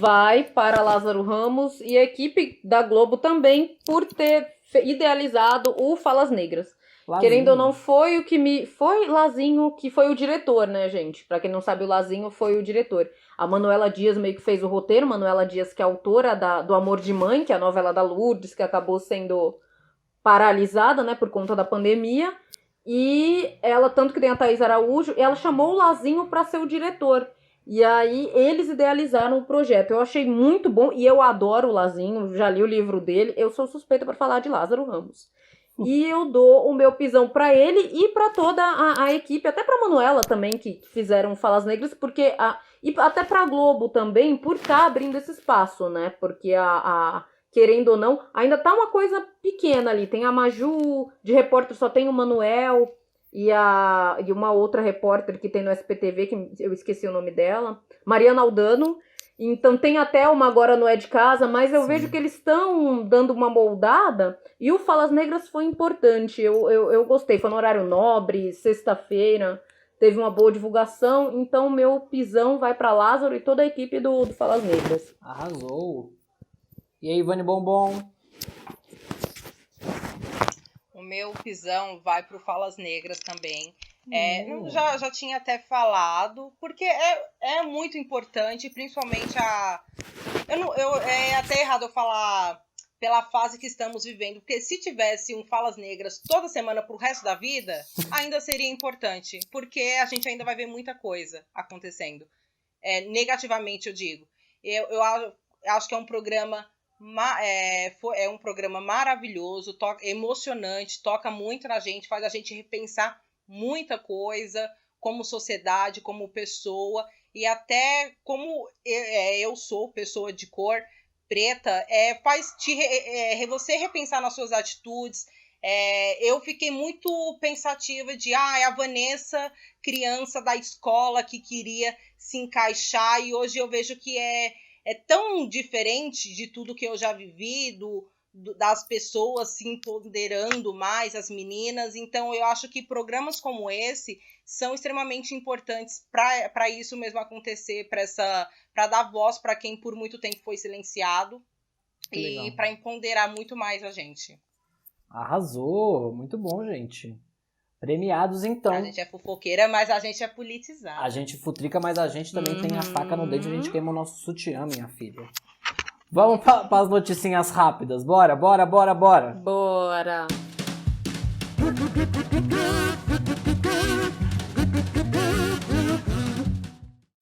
vai para Lázaro Ramos e a equipe da Globo também por ter idealizado o Falas Negras. Lazinho. Querendo ou não, foi o que me... Foi Lazinho que foi o diretor, né, gente? Pra quem não sabe, o Lazinho foi o diretor. A Manuela Dias meio que fez o roteiro. Manuela Dias, que é autora do Amor de Mãe, que é a novela da Lourdes, que acabou sendo paralisada, né, por conta da pandemia. E ela, tanto que tem a Thaís Araújo, ela chamou o Lazinho pra ser o diretor. E aí, eles idealizaram o projeto. Eu achei muito bom, e eu adoro o Lazinho, já li o livro dele. Eu sou suspeita pra falar de Lázaro Ramos. E eu dou o meu pisão pra ele e pra toda a equipe, até pra Manuela também, que fizeram Falas Negras, porque e até pra Globo também, por estar abrindo esse espaço, né? Porque querendo ou não, ainda tá uma coisa pequena ali. Tem a Maju, de repórter só tem o Manuel, e uma outra repórter que tem no SPTV, que eu esqueci o nome dela, Mariana Aldano. Então tem até uma Agora Não É de Casa, mas eu vejo que eles estão dando uma moldada, e o Falas Negras foi importante, eu gostei, foi no horário nobre, sexta-feira, teve uma boa divulgação, então meu pisão vai para Lázaro e toda a equipe do Falas Negras. Arrasou! E aí, Ivane Bombom? O meu pisão vai pro Falas Negras também. Já tinha até falado, porque é muito importante, principalmente é até errado eu falar pela fase que estamos vivendo, porque se tivesse um Falas Negras toda semana pro resto da vida, ainda seria importante, porque a gente ainda vai ver muita coisa acontecendo. Negativamente, eu digo. Eu acho que é um programa um programa maravilhoso, emocionante, toca muito na gente, faz a gente repensar muita coisa como sociedade, como pessoa, e até como eu sou pessoa de cor preta, faz você repensar nas suas atitudes. Eu fiquei muito pensativa de a Vanessa, criança da escola que queria se encaixar, e hoje eu vejo que é tão diferente de tudo que eu já vivi, das pessoas se empoderando mais, as meninas. Então eu acho que programas como esse são extremamente importantes para isso mesmo acontecer, para dar voz para quem por muito tempo foi silenciado e para empoderar muito mais a gente. Arrasou! Muito bom, gente. Premiados, então. A gente é fofoqueira, mas a gente é politizada. A gente futrica, mas a gente também tem a faca no dente, a gente queima o nosso sutiã, minha filha. Vamos para as noticinhas rápidas. Bora. Bora!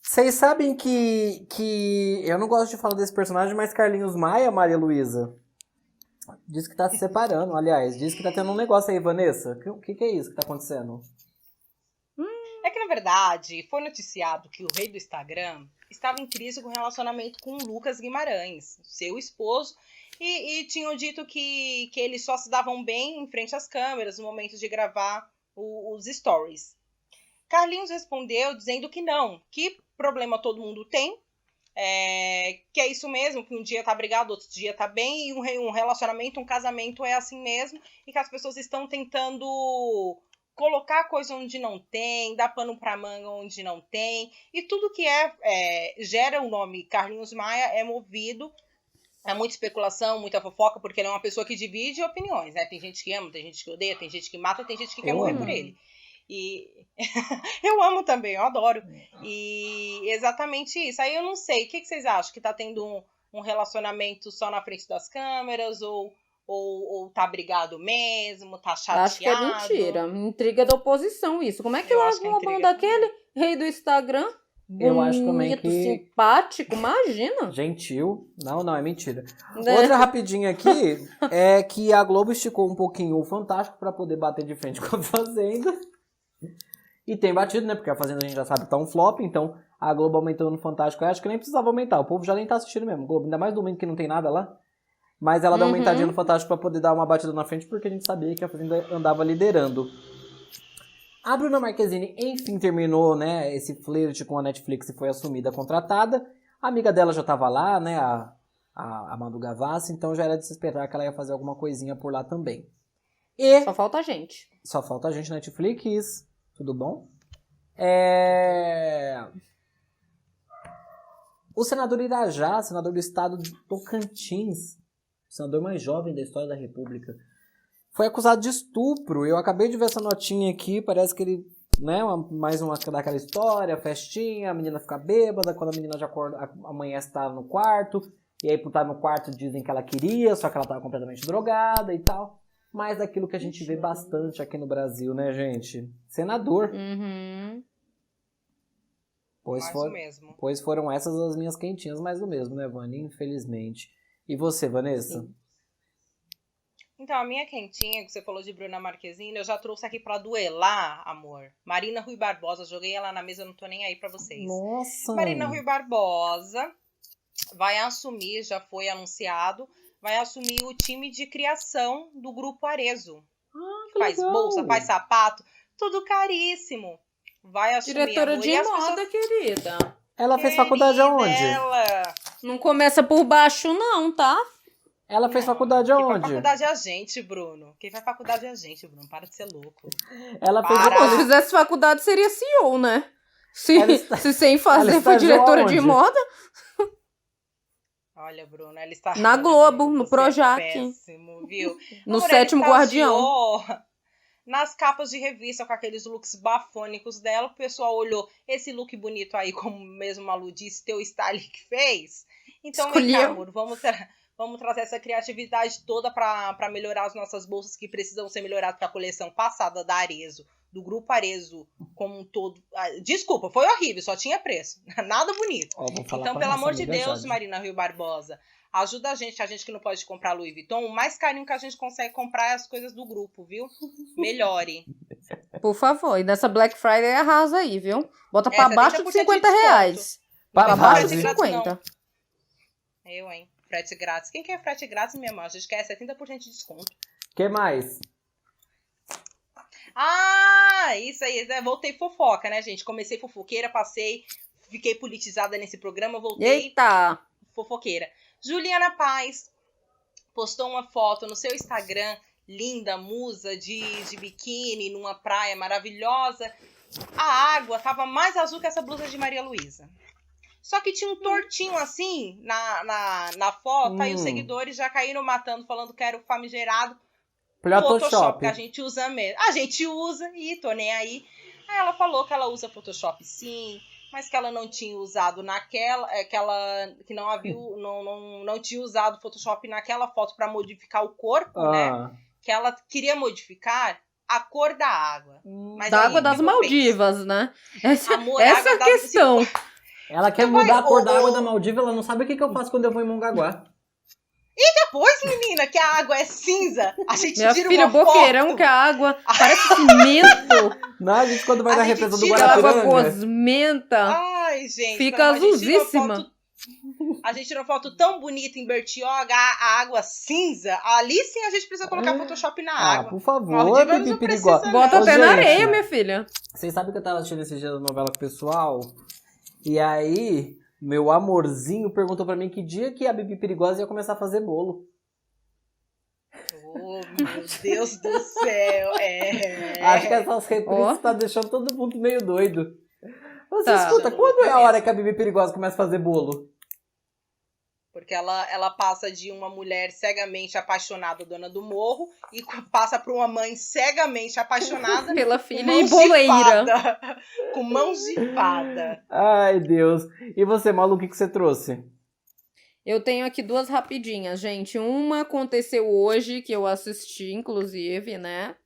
Vocês sabem que eu não gosto de falar desse personagem, mas Carlinhos Maia, Maria Luísa, diz que tá se separando, aliás. Diz que tá tendo um negócio aí, Vanessa. O que é isso que tá acontecendo? É que, na verdade, foi noticiado que o rei do Instagram estava em crise com o relacionamento com o Lucas Guimarães, seu esposo, e tinham dito que eles só se davam bem em frente às câmeras no momento de gravar os stories. Carlinhos respondeu dizendo que não, que problema todo mundo tem, que é isso mesmo, que um dia tá brigado, outro dia tá bem, e um relacionamento, um casamento é assim mesmo, e que as pessoas estão tentando colocar coisa onde não tem, dar pano pra manga onde não tem, e tudo que gera o nome Carlinhos Maia é movido a muita especulação, muita fofoca, porque ele é uma pessoa que divide opiniões, né? Tem gente que ama, tem gente que odeia, tem gente que mata, tem gente que quer morrer por ele. E eu amo também, eu adoro. E exatamente isso. Aí eu não sei, o que vocês acham? Que tá tendo um relacionamento só na frente das câmeras, ou Ou tá brigado mesmo, tá Acho que é chateado? mentira. Intriga da oposição, isso. Como é que Eu acho que é larga uma mão intriga daquele rei do Instagram? Eu acho também Bonito, que- simpático, imagina. Gentil. Não, é mentira. Né? Outra rapidinha aqui é que a Globo esticou um pouquinho o Fantástico pra poder bater de frente com a Fazenda. E tem batido, né? Porque a Fazenda a gente já sabe que tá um flop, então a Globo aumentou no Fantástico. Eu acho que nem precisava aumentar. O povo já nem tá assistindo mesmo. Globo, ainda mais domingo que não tem nada lá. Mas ela dá uma aumentadinha no Fantástico pra poder dar uma batida na frente, porque a gente sabia que a Fazenda andava liderando. A Bruna Marquezine, enfim, terminou, né, esse flerte com a Netflix e foi assumida, contratada. A amiga dela já tava lá, né, a Madu Gavassi, então já era de se esperar que ela ia fazer alguma coisinha por lá também. E Só falta a gente. só falta a gente na Netflix, tudo bom? O senador Irajá, senador do estado de Tocantins, o senador mais jovem da história da República, foi acusado de estupro. Eu acabei de ver essa notinha aqui, parece que ele, né, mais uma daquela história, festinha, a menina fica bêbada, quando a menina já acorda, amanhece tá no quarto, e aí por estar no quarto dizem que ela queria, só que ela tava completamente drogada e tal. Mas daquilo que a gente vê bastante aqui no Brasil, né, gente? Senador. Uhum. Pois foram essas as minhas quentinhas, mais do mesmo, né, Vani? Infelizmente. E você, Vanessa? Sim. Então, a minha quentinha, que você falou de Bruna Marquezine, eu já trouxe aqui pra duelar, amor. Marina Rui Barbosa, joguei ela na mesa, eu não tô nem aí pra vocês. Nossa! Marina Rui Barbosa vai assumir, já foi anunciado, vai assumir o time de criação do Grupo Arezzo. Que faz legal. bolsa, faz sapato, tudo caríssimo. Vai assumir, Diretora amor. de E as moda, pessoas- querida. Ela fez faculdade aonde? Ela. Não começa por baixo, não, tá? Ela fez faculdade Quem faz aonde? faculdade é a gente, Bruno. Quem faz faculdade é a gente, Bruno. Para de ser louco. Ela fez Para. Pô, se fizesse faculdade, seria CEO, né? Se sem ela fazer foi estagiou diretora de aonde? moda. Olha, Bruno, ela está... Na Globo, no Você Projac. É péssimo, viu? No Amor, Sétimo ela Guardião. estagiou nas capas de revista com aqueles looks bafônicos dela. O pessoal olhou esse look bonito aí, como mesmo Malu disse, teu style que fez. Então, vem cá, Escolheu. amor, vamos trazer essa criatividade toda pra melhorar as nossas bolsas que precisam ser melhoradas pra coleção passada da Arezzo, do Grupo Arezzo como um todo. Ah, desculpa, foi horrível, só tinha preço. Nada bonito. Ó, vou falar Então, pra pelo nossa amor de amiga Deus, Jade. Marina Rui Barbosa, ajuda a gente que não pode comprar Louis Vuitton, o mais carinho que a gente consegue comprar é as coisas do grupo, viu? Melhore. Por favor. E nessa Black Friday arrasa aí, viu? Bota pra 70% baixo de de 50 desconto. reais. Pra Pra Não baixo base. de frete grátis, 50. Eu, hein? Frete grátis. Quem quer frete grátis, minha irmã? A gente quer 70% de desconto. Que mais? Ah, isso aí. Voltei fofoca, né, gente? Comecei fofoqueira, passei, fiquei politizada nesse programa, voltei Eita. fofoqueira. Juliana Paz postou uma foto no seu Instagram, linda, musa, de biquíni, numa praia maravilhosa. A água tava mais azul que essa blusa de Maria Luísa. Só que tinha um tortinho assim na foto, aí os seguidores já caíram matando, falando que era o famigerado Photoshop, que a gente usa mesmo. A gente usa e tô nem aí. Aí ela falou que ela usa Photoshop sim, mas que ela não tinha usado que não tinha usado Photoshop naquela foto para modificar o corpo, né? Que ela queria modificar a cor da água. Mas Da aí, água o que das que eu Maldivas, né? Amor, Essa é a questão. Ela quer Então vai, mudar a cor da ô, água da Maldiva, ela não sabe o que eu faço quando eu vou em Mongaguá. Depois, menina, que a água é cinza, a gente Minha tira filha, uma boqueirão, foto. que a água parece cimento. Não, a gente quando vai A na gente represa do tira Aquela água Guarapiranga. cosmenta. Ai, gente. Fica pelo amor, azulzíssima. A gente tirou uma foto tão bonita em Bertioga, a água cinza. Ali sim a gente precisa colocar Photoshop na água. Por favor, Maldivas Bibi não Perigosa. precisa, Bota não. até Ô, na gente, areia, minha filha. Vocês sabem que eu tava assistindo esse dia da novela com o pessoal? E aí, meu amorzinho perguntou pra mim que dia que a Bibi Perigosa ia começar a fazer bolo. Oh, meu Deus do céu. Acho que essas reprises Ó. tá deixando todo mundo meio doido. Você Tá. escuta, quando é a hora que a Bibi Perigosa começa a fazer bolo? Porque ela passa de uma mulher cegamente apaixonada, dona do morro, e passa pra uma mãe cegamente apaixonada, Pela com filha e mãos de boleira. fada. Com mãos de fada. Ai, Deus. E você, Malu, o que você trouxe? Eu tenho aqui duas rapidinhas, gente. Uma aconteceu hoje, que eu assisti, inclusive, né?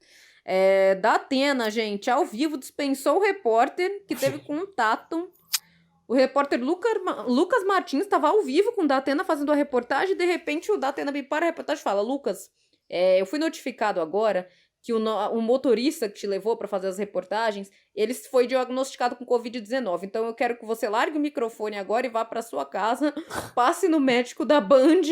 Da Atena, gente, ao vivo, dispensou o repórter que teve contato. O repórter Lucas Martins estava ao vivo com o Datena fazendo a reportagem. De repente, o Datena me para a reportagem e fala: Lucas, eu fui notificado agora que o motorista que te levou para fazer as reportagens, ele foi diagnosticado com Covid-19. Então, eu quero que você largue o microfone agora e vá para sua casa, passe no médico da Band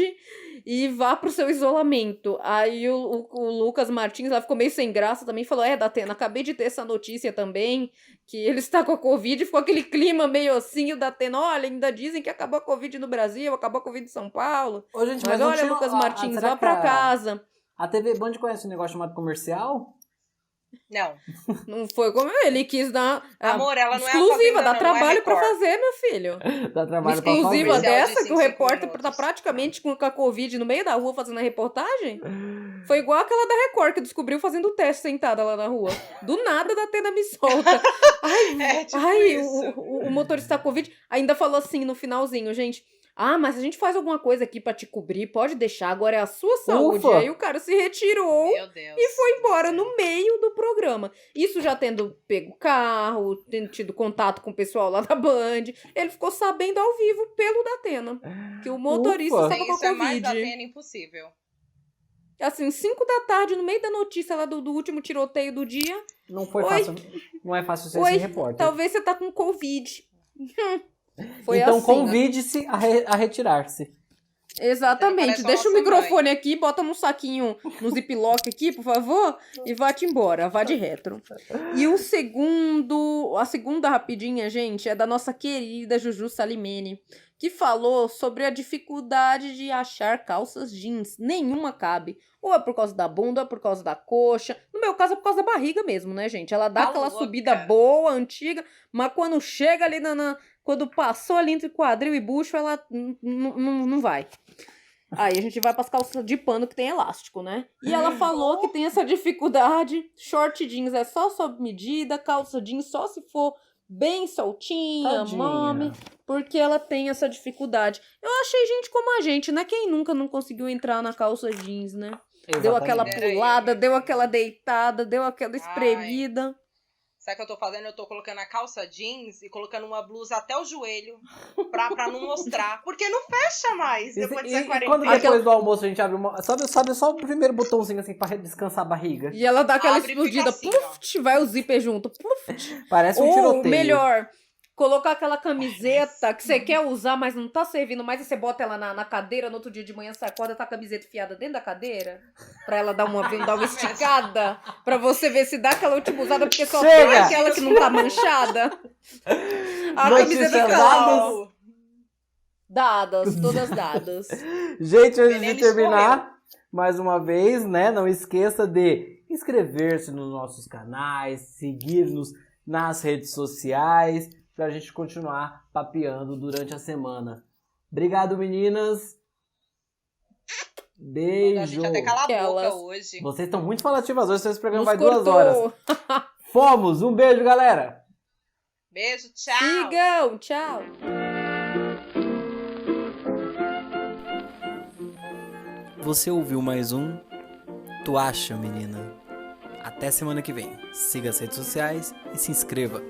e vá pro seu isolamento. Aí o Lucas Martins lá ficou meio sem graça também, falou: Datena, acabei de ter essa notícia também, que ele está com a Covid. Ficou aquele clima meio assim, o Datena: olha, ainda dizem que acabou a Covid no Brasil, acabou a Covid em São Paulo. Ô, gente, mas olha, Lucas Martins, será vá que pra casa. A TV Band conhece um negócio chamado comercial? Não. Não foi como ele quis dar. Amor, ela não é exclusiva, dá não trabalho é pra fazer, meu filho. Dá trabalho pra exclusiva fazer. dessa, que o 5 repórter minutos. tá praticamente com a Covid no meio da rua fazendo a reportagem. Foi igual aquela da Record que descobriu fazendo o teste sentada lá na rua. Do nada da Atena me solta. O motorista da Covid ainda falou assim no finalzinho, gente. Mas a gente faz alguma coisa aqui pra te cobrir, pode deixar, agora é a sua saúde. Ufa. Aí o cara se retirou Meu Deus. e foi embora no meio do programa. Isso já tendo pego o carro, tendo tido contato com o pessoal lá da Band. Ele ficou sabendo ao vivo pelo Datena que o motorista Ufa. estava com a Isso é mais da Covid. pena impossível. Assim, 5 da tarde, no meio da notícia lá do último tiroteio do dia. Não foi Oi. fácil. Não é fácil ser Oi, esse repórter. talvez você tá com Covid. Foi então assim. convide-se a retirar-se. Exatamente. Parece Deixa o nossa microfone aqui, bota num saquinho, no ziplock aqui, por favor, e vá-te embora, vá de retro. E a segunda rapidinha, gente, é da nossa querida Juju Salimene, que falou sobre a dificuldade de achar calças jeans. Nenhuma cabe. Ou é por causa da bunda, ou é por causa da coxa. No meu caso, é por causa da barriga mesmo, né, gente? Ela dá Tá aquela louca. subida boa, antiga, mas quando chega ali quando passou ali entre quadril e bucho, ela não vai. Aí a gente vai para as calças de pano que tem elástico, né? E ela falou que tem essa dificuldade. Short jeans é só sob medida, calça jeans só se for bem soltinha, Tadinha. mame, porque ela tem essa dificuldade. Eu achei gente como a gente, né? Quem nunca não conseguiu entrar na calça jeans, né? Deu aquela Exatamente. pulada, deu aquela deitada, deu aquela espremida. Sabe o que eu tô fazendo? Eu tô colocando a calça jeans e colocando uma blusa até o joelho pra não mostrar. Porque não fecha mais depois dessa E quando quarentena. depois do almoço a gente abre uma... Sabe só o primeiro botãozinho assim pra descansar a barriga? E ela dá aquela Abre e explodida, fica assim, puf, vai o zíper junto, puf. Parece um Ou tiroteio. melhor, colocar aquela camiseta que você quer usar, mas não tá servindo mais, e você bota ela na cadeira, no outro dia de manhã você acorda, tá a camiseta enfiada dentro da cadeira, pra ela dar uma esticada, pra você ver se dá aquela última usada, porque só Chega! tem aquela que não tá manchada. A Notícias camiseta dadas. dadas, todas dadas. Gente, antes de Veneno terminar, mais uma vez, né? Não esqueça de inscrever-se nos nossos canais, seguir-nos nas redes sociais, pra gente continuar papeando durante a semana. Obrigado, meninas. A gente Beijo. até cala a boca Aquelas. hoje. Vocês estão muito falativas hoje, esse programa Nos vai 2 cortou. horas. Fomos, um beijo, galera. Beijo, tchau. Sigam, tchau. Você ouviu mais um Tu Acha, Menina? Até semana que vem. Siga as redes sociais e se inscreva.